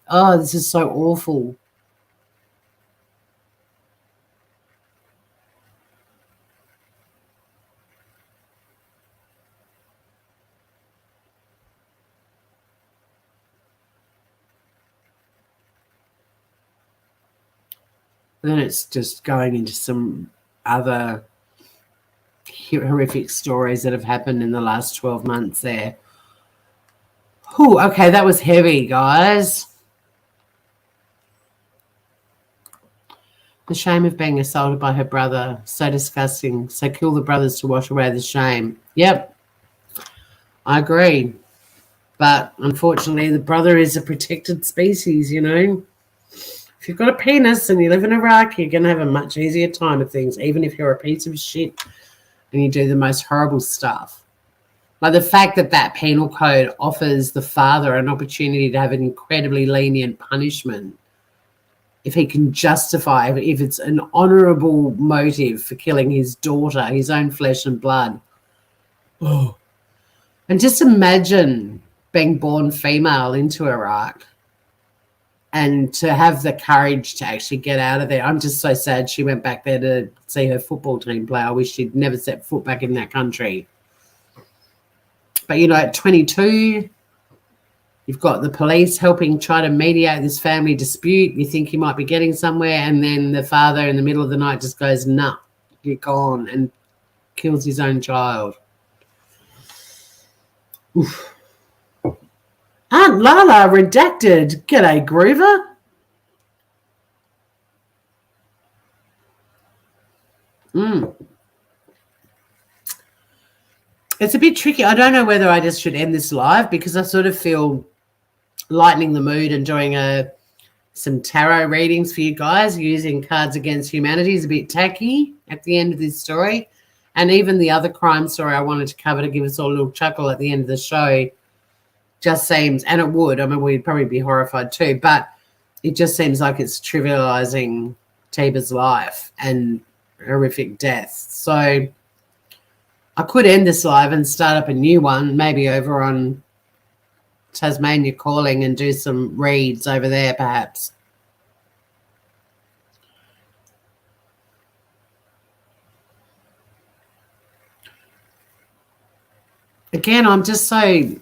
Oh, this is so awful. Then it's just going into some other horrific stories that have happened in the last 12 months there. Whew, okay, that was heavy, guys. The shame of being assaulted by her brother. So disgusting. So kill the brothers to wash away the shame. Yep, I agree. But unfortunately, the brother is a protected species, you know. If you've got a penis and you live in Iraq, you're going to have a much easier time of things, even if you're a piece of shit and you do the most horrible stuff. Like the fact that that penal code offers the father an opportunity to have an incredibly lenient punishment if he can justify, if it's an honourable motive for killing his daughter, his own flesh and blood. Oh. And just imagine being born female into Iraq and to have the courage to actually get out of there. I'm just so sad she went back there to see her football team play. I wish she'd never set foot back in that country. But, you know, at 22, you've got the police helping try to mediate this family dispute. You think you might be getting somewhere, and then the father in the middle of the night just goes, nah, you're gone, and kills his own child. Oof. Aunt Lala redacted. G'day, Groover. It's a bit tricky. I don't know whether I just should end this live because I sort of feel lightening the mood and doing some tarot readings for you guys using Cards Against Humanity is a bit tacky at the end of this story. And even the other crime story I wanted to cover to give us all a little chuckle at the end of the show just seems, and it would, I mean, we'd probably be horrified too, but it just seems like it's trivializing Tiba's life and horrific death. So I could end this live and start up a new one, maybe over on Tasmania Calling, and do some reads over there perhaps. Again, I'm so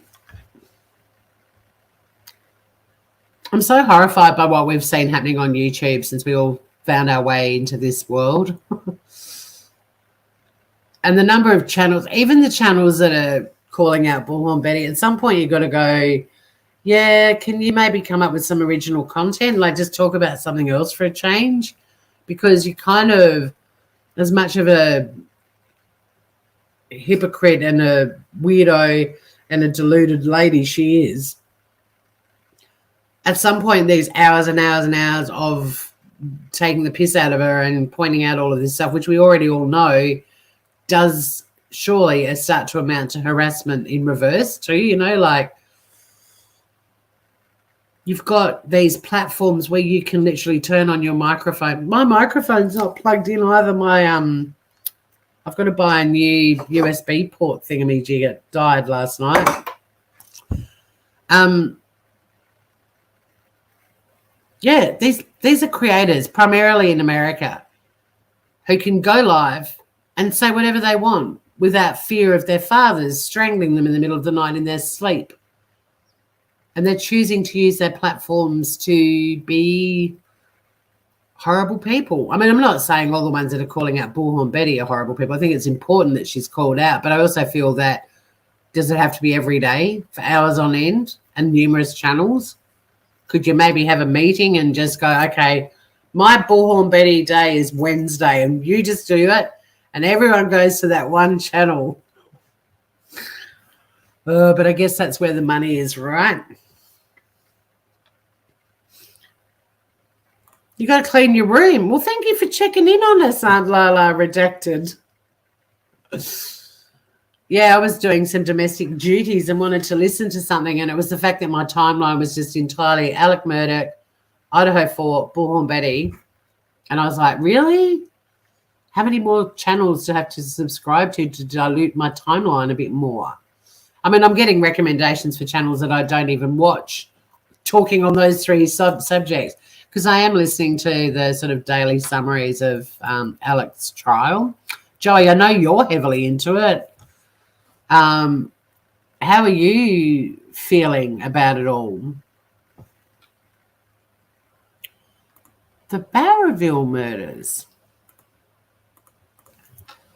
horrified by what we've seen happening on YouTube since we all found our way into this world. And the number of channels, even the channels that are calling out Bullhorn Betty, at some point you've got to go, yeah, can you maybe come up with some original content? Like just talk about something else for a change? Because you kind of, as much of a hypocrite and a weirdo and a deluded lady she is, at some point these hours and hours and hours of taking the piss out of her and pointing out all of this stuff, which we already all know, does surely start to amount to harassment in reverse too, you know, like you've got these platforms where you can literally turn on your microphone. My microphone's not plugged in either. I've got to buy a new USB port thingamajig. It died last night. Yeah, these are creators primarily in America who can go live and say whatever they want without fear of their fathers strangling them in the middle of the night in their sleep. And they're choosing to use their platforms to be horrible people. I mean, I'm not saying all the ones that are calling out Bullhorn Betty are horrible people. I think it's important that she's called out. But I also feel that, does it have to be every day for hours on end and numerous channels? Could you maybe have a meeting and just go, okay, my Bullhorn Betty day is Wednesday, and you just do it, and everyone goes to that one channel. But I guess that's where the money is, right? You got to clean your room. Well, thank you for checking in on us, Aunt Lala Redacted. Yeah, I was doing some domestic duties and wanted to listen to something, and it was the fact that my timeline was just entirely Alec Murdoch, Idaho Fort, Bullhorn Betty, and I was like, really? How many more channels do I have to subscribe to dilute my timeline a bit more? I mean, I'm getting recommendations for channels that I don't even watch talking on those three subjects, because I am listening to the sort of daily summaries of Alec's trial. Joey, I know you're heavily into it. How are you feeling about it all? The Barraville murders.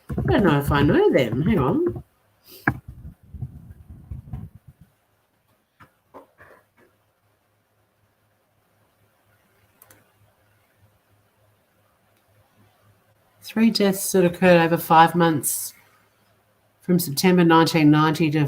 I don't know if I know them. Hang on. Three deaths that occurred over 5 months from September 1990 to...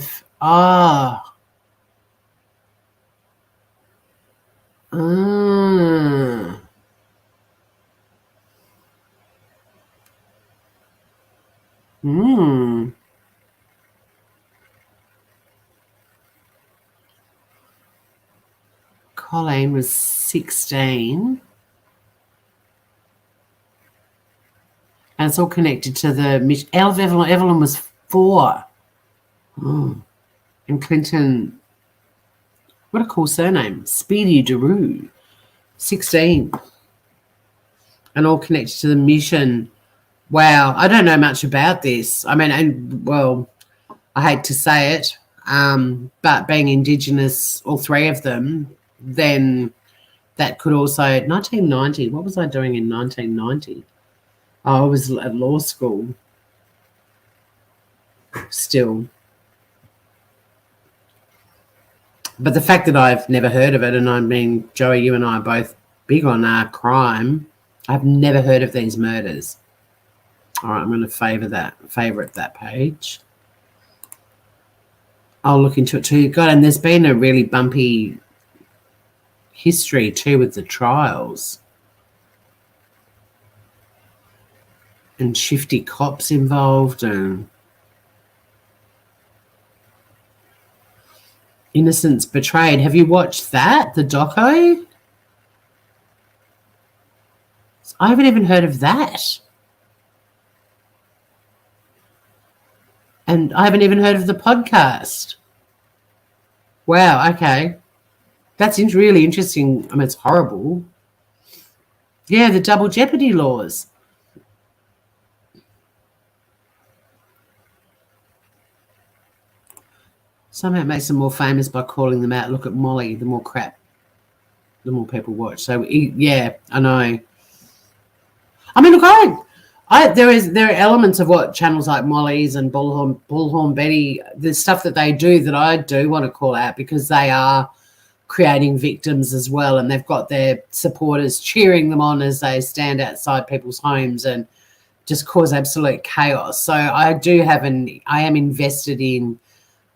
Colleen was 16. And it's all connected to the Evelyn was 4. Oh. And Clinton, what a cool surname, Speedy DeRue, 16. And all connected to the mission. Wow, I don't know much about this. I mean, I hate to say it, but being Indigenous, all 3 of them, then that could also, 1990, what was I doing in 1990? Oh, I was at law school still. But the fact that I've never heard of it, and I mean, Joey, you and I are both big on crime, I've never heard of these murders. All right, I'm going to favorite that page. I'll look into it too. God, and there's been a really bumpy history too with the trials. And shifty cops involved and innocents betrayed. Have you watched that, the doco? I haven't even heard of that. And I haven't even heard of the podcast. Wow, okay. That's really interesting. I mean, it's horrible. Yeah, the double jeopardy laws. Somehow it makes them more famous by calling them out. Look at Molly, the more crap, the more people watch. So, yeah, I know. I mean, look, there are elements of what channels like Molly's and Bullhorn Betty, the stuff that they do that I do want to call out because they are creating victims as well, and they've got their supporters cheering them on as they stand outside people's homes and just cause absolute chaos. So I am invested in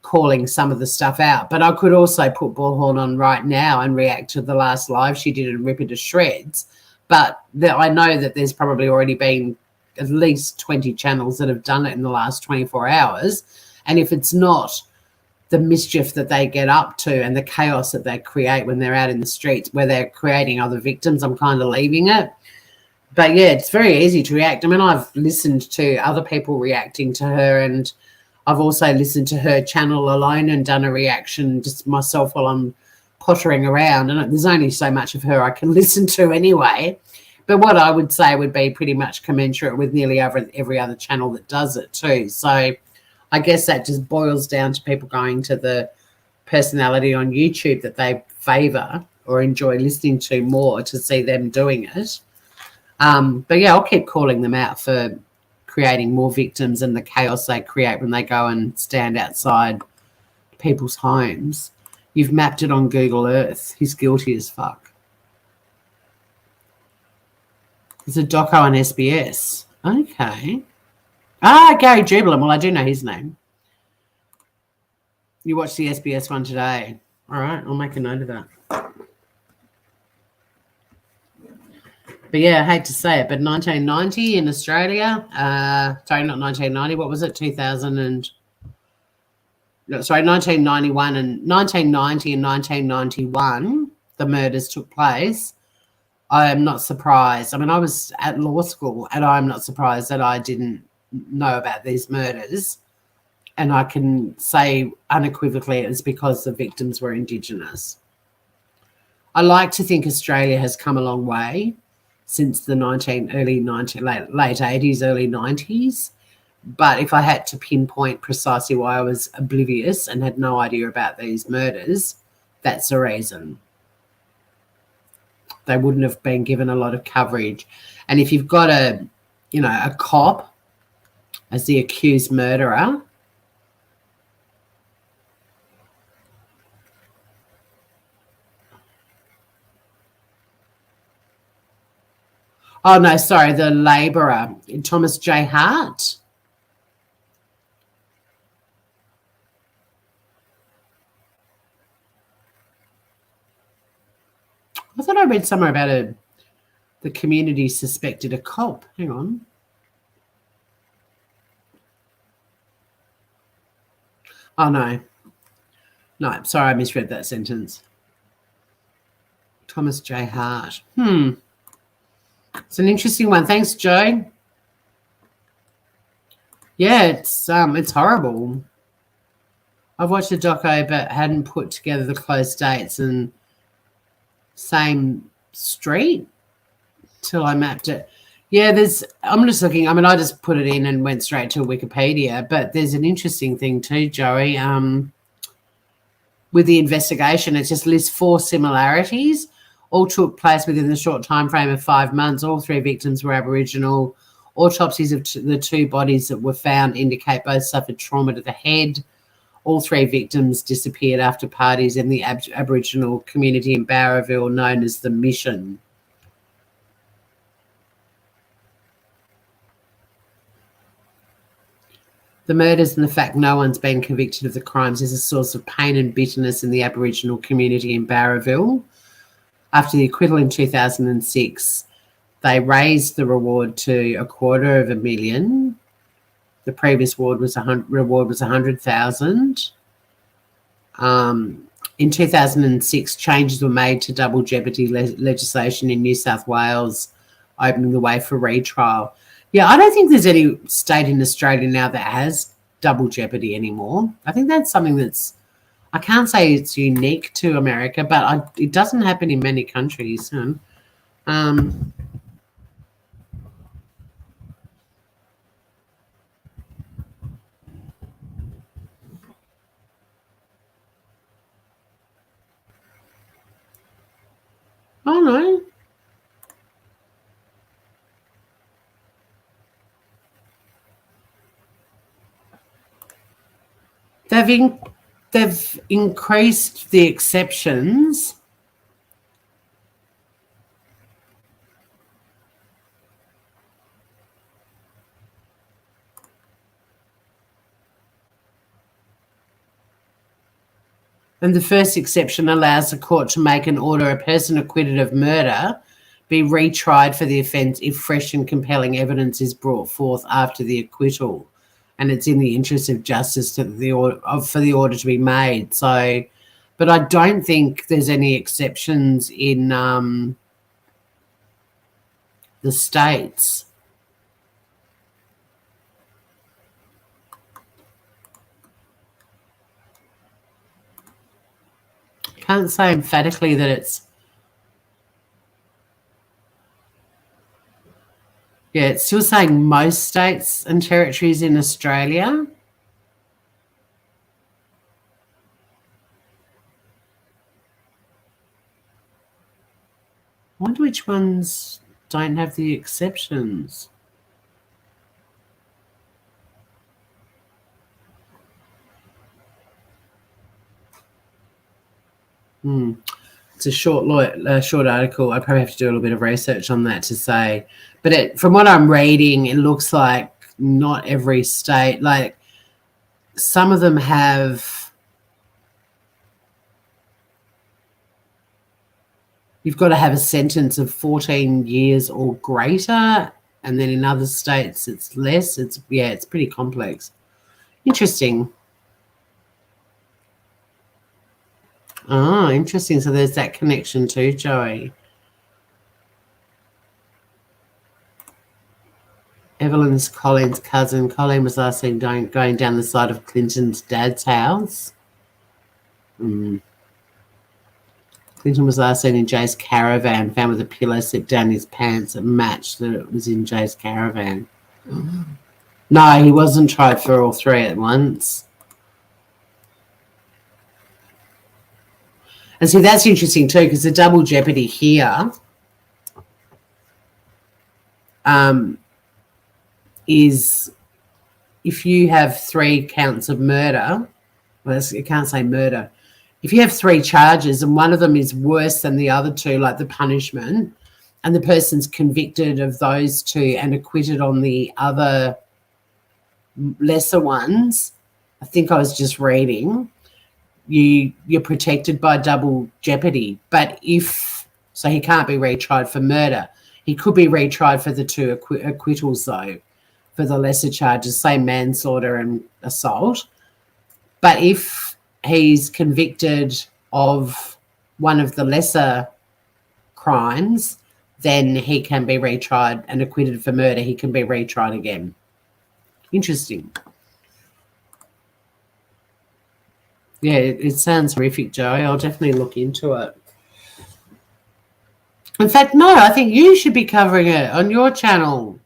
calling some of the stuff out, but I could also put Bullhorn on right now and react to the last live she did and rip it to shreds. But I know that there's probably already been at least 20 channels that have done it in the last 24 hours. And if it's not the mischief that they get up to and the chaos that they create when they're out in the streets where they're creating other victims, I'm kind of leaving it. But yeah, it's very easy to react. I mean, I've listened to other people reacting to her, and I've also listened to her channel alone and done a reaction just myself while I'm pottering around. And there's only so much of her I can listen to anyway. But what I would say would be pretty much commensurate with nearly every other channel that does it too. So I guess that just boils down to people going to the personality on YouTube that they favour or enjoy listening to more to see them doing it. But yeah, I'll keep calling them out for creating more victims and the chaos they create when they go and stand outside people's homes. You've mapped it on Google Earth. He's guilty as fuck. There's a doco on SBS. Okay. Gary Jubelin. Well, I do know his name. You watched the SBS one today. All right, I'll make a note of that. But yeah, I hate to say it, but 1990 in Australia, sorry, not 1990, what was it? 1991 and 1990 and 1991, the murders took place. I am not surprised. I mean, I was at law school and I'm not surprised that I didn't know about these murders. And I can say unequivocally it was because the victims were Indigenous. I like to think Australia has come a long way since the late 80s, early 90s. But if I had to pinpoint precisely why I was oblivious and had no idea about these murders, that's the reason. They wouldn't have been given a lot of coverage. And if you've got a cop as the accused murderer, oh, no, sorry, the labourer, Thomas J. Hart. I thought I read somewhere about the community suspected a cop. Hang on. Oh, no. No, sorry, I misread that sentence. Thomas J. Hart. It's an interesting one. Thanks, Joe. Yeah, it's horrible. I've watched a doco but hadn't put together the close dates and same street till I mapped it. Yeah, I'm just looking. I mean, I just put it in and went straight to Wikipedia, but there's an interesting thing too, Joey. With the investigation, it just lists 4 similarities. All took place within the short time frame of 5 months. All 3 victims were Aboriginal. Autopsies of the 2 bodies that were found indicate both suffered trauma to the head. All 3 victims disappeared after parties in the Aboriginal community in Barraville known as the Mission. The murders and the fact no one's been convicted of the crimes is a source of pain and bitterness in the Aboriginal community in Barraville. After the acquittal in 2006, they raised the reward to $250,000. The previous reward was $100,000. In 2006, changes were made to double jeopardy legislation in New South Wales, opening the way for retrial. Yeah, I don't think there's any state in Australia now that has double jeopardy anymore. I think that's something I can't say it's unique to America, but it doesn't happen in many countries. Oh, no. They've increased the exceptions. And the first exception allows the court to make an order a person acquitted of murder be retried for the offence if fresh and compelling evidence is brought forth after the acquittal, and it's in the interest of justice for the order to be made. So, but I don't think there's any exceptions in the states. Can't say emphatically that it's. Yeah, it's still saying most states and territories in Australia. I wonder which ones don't have the exceptions. It's a short article. I probably have to do a little bit of research on that to say. But from what I'm reading, it looks like not every state, like some of them have, you've got to have a sentence of 14 years or greater, and then in other states it's less. It's pretty complex. Interesting. Oh, interesting. So there's that connection too, Joey. Evelyn's Colin's cousin. Colin was last seen going down the side of Clinton's dad's house. Clinton was last seen in Jay's caravan, found with a pillow slipped down his pants that matched that it was in Jay's caravan. No, he wasn't tried for all 3 at once. And see, that's interesting too, because the double jeopardy here is if you have 3 counts of murder, you can't say murder. If you have 3 charges and one of them is worse than the other 2, like the punishment, and the person's convicted of those 2 and acquitted on the other lesser ones, I think I was just reading, you're protected by double jeopardy. But so he can't be retried for murder. He could be retried for the 2 acquittals though, for the lesser charges, say manslaughter and assault. But if he's convicted of one of the lesser crimes, then he can be retried, and acquitted for murder, he can be retried again. Interesting. Yeah, it sounds horrific, Joey. I'll definitely look into it. In fact, no, I think you should be covering it on your channel.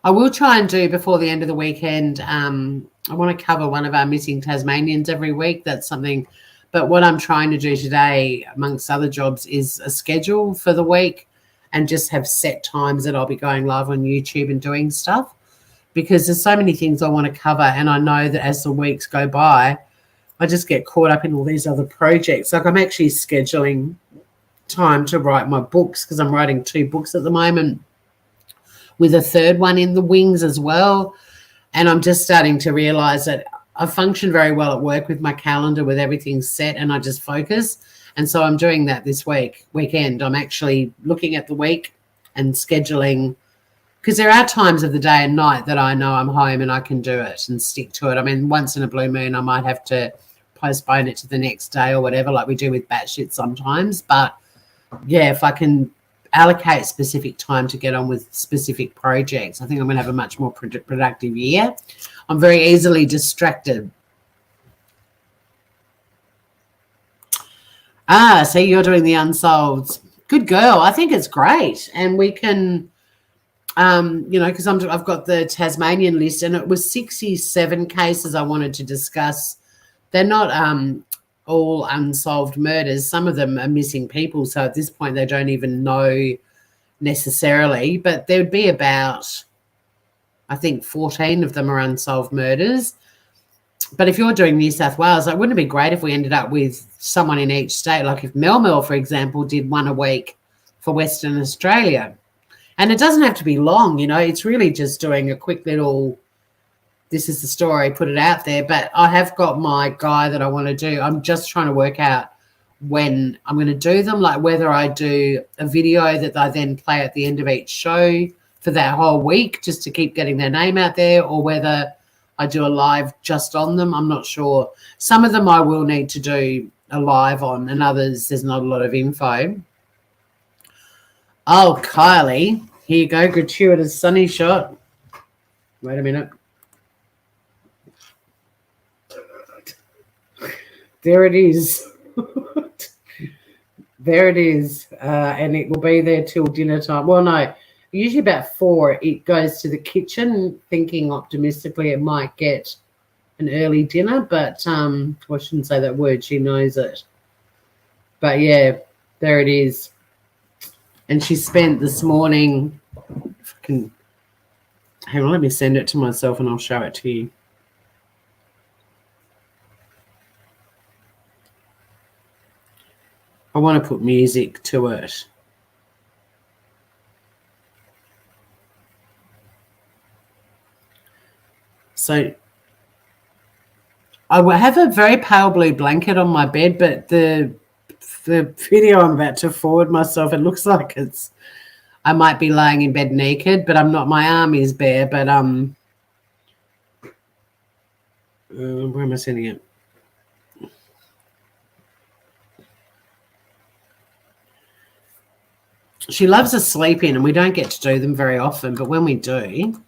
I will try and do before the end of the weekend. I want to cover one of our missing Tasmanians every week. That's something. But what I'm trying to do today, amongst other jobs, is a schedule for the week and just have set times that I'll be going live on YouTube and doing stuff, because there's so many things I want to cover. And I know that as the weeks go by, I just get caught up in all these other projects. Like, I'm actually scheduling time to write my books, because I'm writing 2 books at the moment, with a 3rd one in the wings as well. And I'm just starting to realize that I function very well at work with my calendar, with everything set, and I just focus. And so I'm doing that this weekend. I'm actually looking at the week and scheduling, because there are times of the day and night that I know I'm home and I can do it and stick to it. I mean, once in a blue moon, I might have to postpone it to the next day or whatever, like we do with batshit sometimes. But yeah, if I can allocate specific time to get on with specific projects, I think I'm going to have a much more productive year. I'm very easily distracted. So you're doing the Unsolved. Good girl. I think it's great. And we can, because I've got the Tasmanian list, and it was 67 cases I wanted to discuss. They're not all unsolved murders. Some of them are missing people, so at this point they don't even know necessarily, but there would be about, I think, 14 of them are unsolved murders. But if you're doing New South Wales, like, wouldn't it be great if we ended up with someone in each state? Like if Mel, for example, did one a week for Western Australia. And it doesn't have to be long, it's really just doing a quick little, this is the story, put it out there. But I have got my guy that I want to do. I'm just trying to work out when I'm going to do them, like whether I do a video that I then play at the end of each show for that whole week just to keep getting their name out there, or whether I do a live just on them. I'm not sure. Some of them I will need to do a live on, and others there's not a lot of info. Oh, Kylie, here you go, gratuitous sunny shot. Wait a minute. There it is. There it is. And it will be there till dinner time. Well, no, usually about 4 it goes to the kitchen, thinking optimistically it might get an early dinner, but I shouldn't say that word, she knows it. But yeah, there it is. And she spent this morning, if I can, hang on, let me send it to myself and I'll show it to you. I want to put music to it. So I have a very pale blue blanket on my bed, but the video I'm about to forward myself, it looks like I might be lying in bed naked, but I'm not. My arm is bare, but where am I sending it? She loves a sleep in, and we don't get to do them very often, but when we do,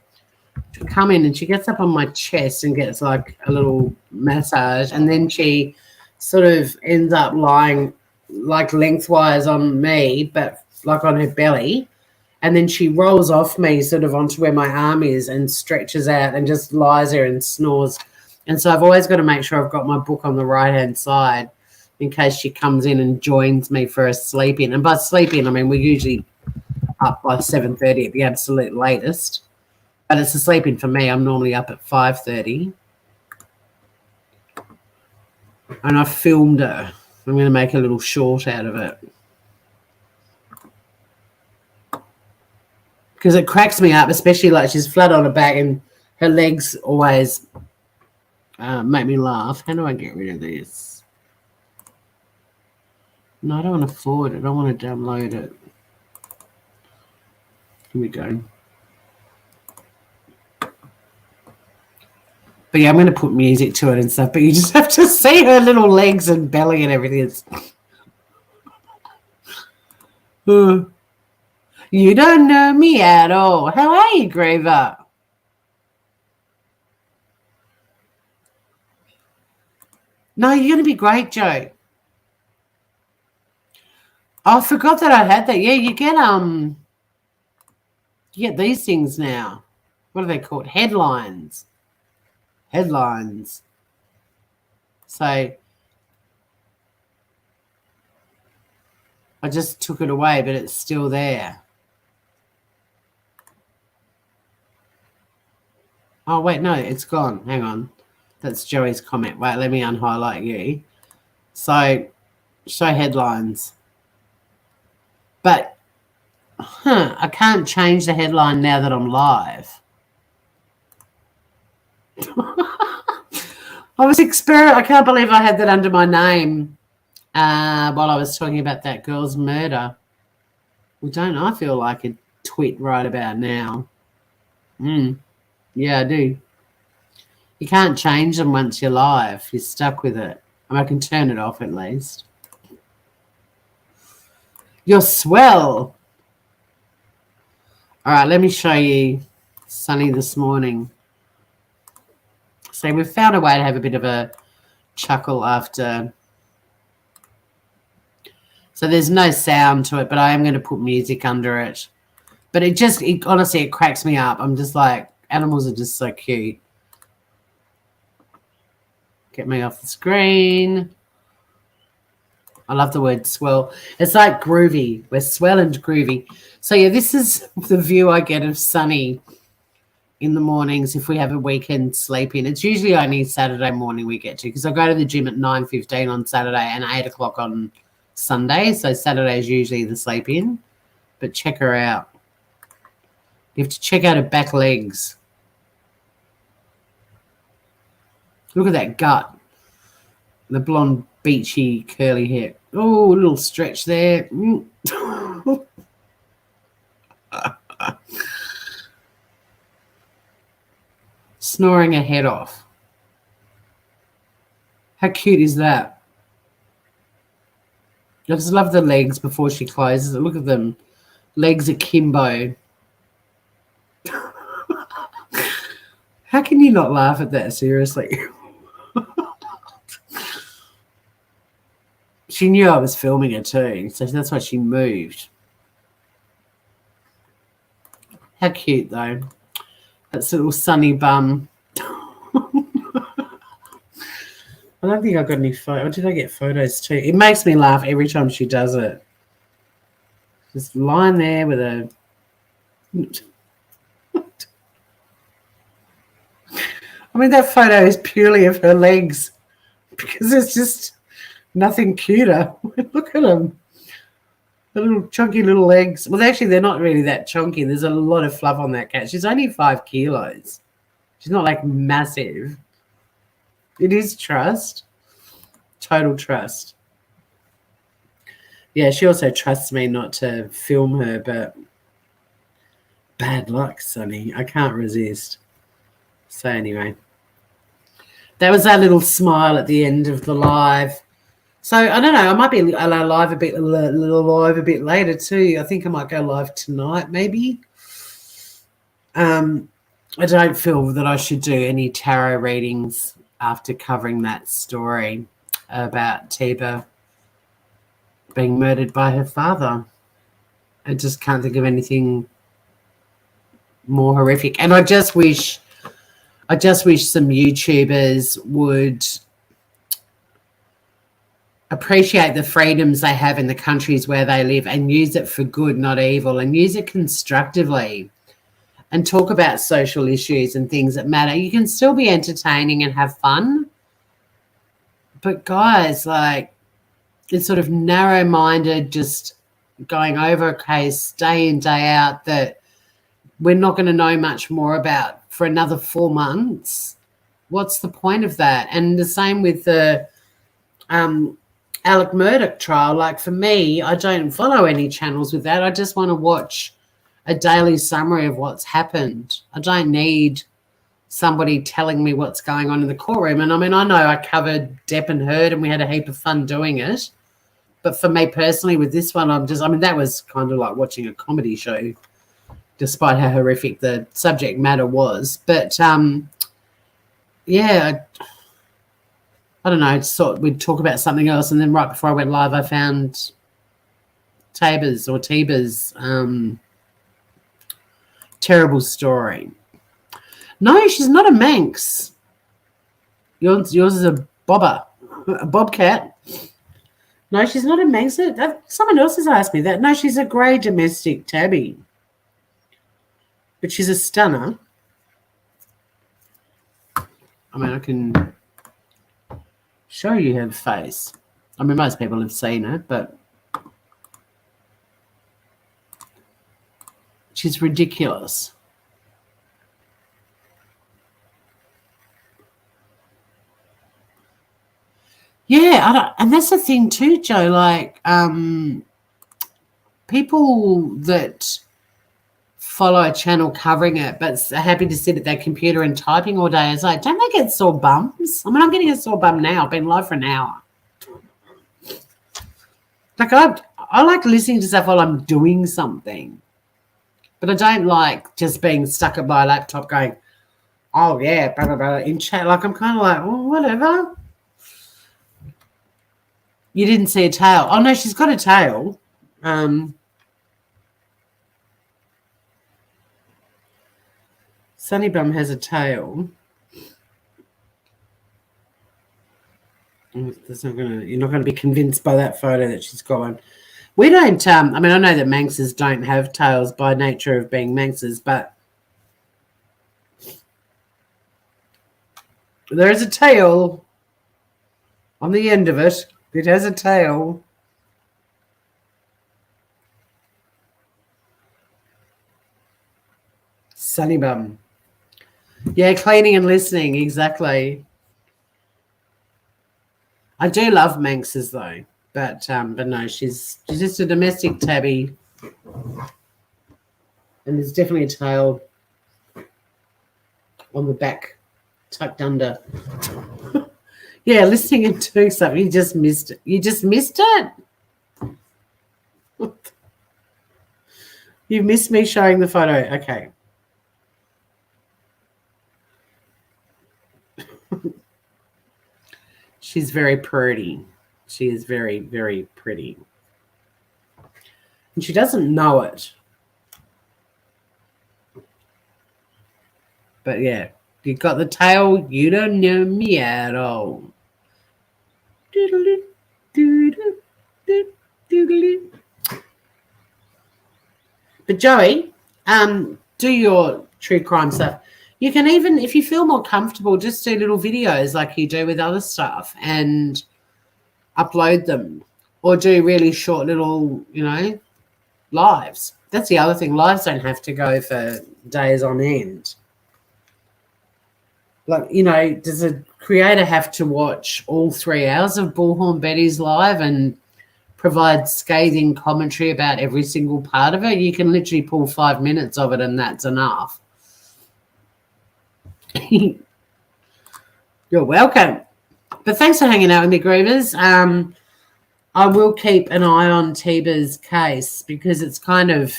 she'll come in and she gets up on my chest and gets like a little massage, and then she sort of ends up lying like lengthwise on me, but like on her belly, and then she rolls off me sort of onto where my arm is and stretches out and just lies there and snores. And so I've always got to make sure I've got my book on the right-hand side in case she comes in and joins me for a sleep in. And by sleep in, I mean we're usually up by 7:30 at the absolute latest. But it's a sleep in for me. I'm normally up at 5:30. And I filmed her. I'm going to make a little short out of it. Because it cracks me up, especially like she's flat on her back and her legs always make me laugh. How do I get rid of this? No, I don't want to forward it. I want to download it. Here we go. But yeah, I'm going to put music to it and stuff, but you just have to see her little legs and belly and everything. You don't know me at all. How are you, Graver? No, you're going to be great, Joe. I forgot that I had that. Yeah, you get these things now. What are they called? Headlines. Headlines. So I just took it away, but it's still there. Oh, wait, no, it's gone. Hang on. That's Joey's comment. Wait, let me unhighlight you. So, show headlines. But, I can't change the headline now that I'm live. I can't believe I had that under my name while I was talking about that girl's murder. Well, don't I feel like a twit right about now? Yeah, I do. You can't change them once you're live. You're stuck with it. I can turn it off at least. You're swell. All right, let me show you Sunny this morning. So we've found a way to have a bit of a chuckle after. So there's no sound to it, but I am going to put music under it. But honestly, it cracks me up. I'm just like, animals are just so cute. Get me off the screen. I love the word swell. It's like groovy. We're swell and groovy. So, yeah, this is the view I get of Sunny in the mornings if we have a weekend sleep in. It's usually only Saturday morning we get to because I go to the gym at 9:15 on Saturday and 8 o'clock on Sunday. So Saturday is usually the sleep in. But check her out. You have to check out her back legs. Look at that gut. The blonde, beachy, curly hair. Oh, a little stretch there. Snoring her head off. How cute is that? I just love the legs before she closes it. Look at them. Legs akimbo. How can you not laugh at that, seriously? She knew I was filming her too, so that's why she moved. How cute, though. That's a little sunny bum. I don't think I got any photos. Did I get photos too? It makes me laugh every time she does it. Just lying there with a... I mean, that photo is purely of her legs because it's just nothing cuter. Look at them. The little chunky little legs. Well, actually, they're not really that chunky. There's a lot of fluff on that cat. She's only 5 kilos. She's not like massive. It is trust. Total trust. Yeah, she also trusts me not to film her, but bad luck, Sonny. I can't resist. So anyway, that was our little smile at the end of the live. So I don't know. I might be live a bit later too. I think I might go live tonight, maybe. I don't feel that I should do any tarot readings after covering that story about Tiba being murdered by her father. I just can't think of anything more horrific. And I just wish some YouTubers would appreciate the freedoms they have in the countries where they live and use it for good, not evil, and use it constructively and talk about social issues and things that matter. You can still be entertaining and have fun. But guys, like, it's sort of narrow-minded, just going over a case day in, day out that we're not going to know much more about for another 4 months. What's the point of that? And the same with the Alec Murdoch trial. Like, for me, I don't follow any channels with that. I just want to watch a daily summary of what's happened. I don't need somebody telling me what's going on in the courtroom. And I mean, I know I covered Depp and Heard and we had a heap of fun doing it, But for me personally, with this one, that was kind of like watching a comedy show, despite how horrific the subject matter was. But yeah, I don't know. I just thought we'd talk about something else, and then right before I went live, I found Tiba's terrible story. No, she's not a Manx. Yours is a bobcat. No, she's not a Manx. Someone else has asked me that. No, she's a grey domestic tabby. But she's a stunner. I mean, I can show you her face. I mean, most people have seen her, but she's ridiculous. Yeah, and that's the thing too, Joe. Like, people that follow a channel covering it, but are happy to sit at their computer and typing all day. It's like, don't they get sore bums? I mean, I'm getting a sore bum now. I've been live for an hour. Like, I like listening to stuff while I'm doing something, but I don't like just being stuck at my laptop going, oh yeah, blah blah blah, in chat. Like, I'm kind of like, oh, whatever. You didn't see a tail. Oh, no, she's got a tail. Sunnybum has a tail. You're not going to be convinced by that photo that she's got one. We don't, I mean, I know that Manxes don't have tails by nature of being Manxes, but there is a tail on the end of it. It has a tail. Sunnybum. Yeah, cleaning and listening, exactly. I do love Manxes though, but no, she's just a domestic tabby, and there's definitely a tail on the back, tucked under. Yeah, listening and doing something. You just missed it. You just missed it. You missed me showing the photo. Okay. She's very pretty. She is very, very pretty. And she doesn't know it. But yeah, you got the tail. You don't know me at all. But Joey, do your true crime stuff. You can even, if you feel more comfortable, just do little videos like you do with other stuff and upload them, or do really short little, lives. That's the other thing. Lives don't have to go for days on end. Like, does a creator have to watch all 3 hours of Bullhorn Betty's live and provide scathing commentary about every single part of it? You can literally pull 5 minutes of it and that's enough. You're welcome. But thanks for hanging out with me, Grievers. I will keep an eye on Tiba's case because it's kind of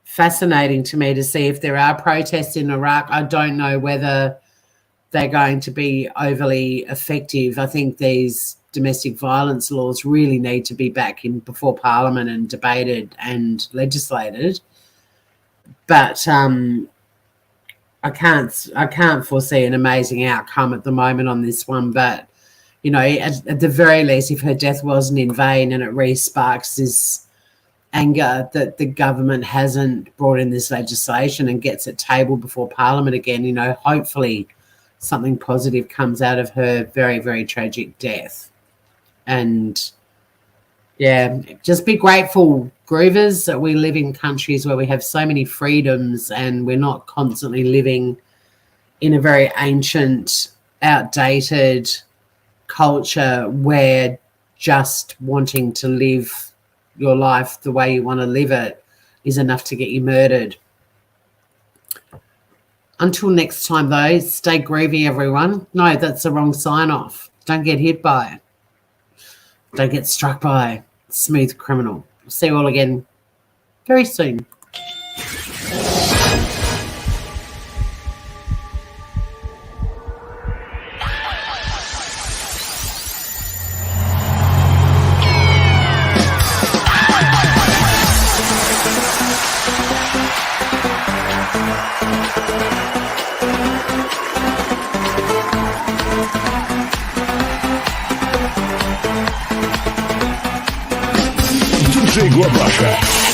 fascinating to me to see if there are protests in Iraq. I don't know whether they're going to be overly effective. I think these domestic violence laws really need to be back in before Parliament and debated and legislated. But I can't foresee an amazing outcome at the moment on this one. But at the very least, if her death wasn't in vain, and it re-sparks this anger that the government hasn't brought in this legislation and gets it tabled before Parliament again, hopefully something positive comes out of her very, very tragic death. And yeah, just be grateful, Groovers, that we live in countries where we have so many freedoms and we're not constantly living in a very ancient, outdated culture where just wanting to live your life the way you want to live it is enough to get you murdered. Until next time, though, stay groovy, everyone. No, that's the wrong sign-off. Don't get hit by it. don't get struck by a smooth criminal. We'll see you all again very soon. DJ Gorbacha.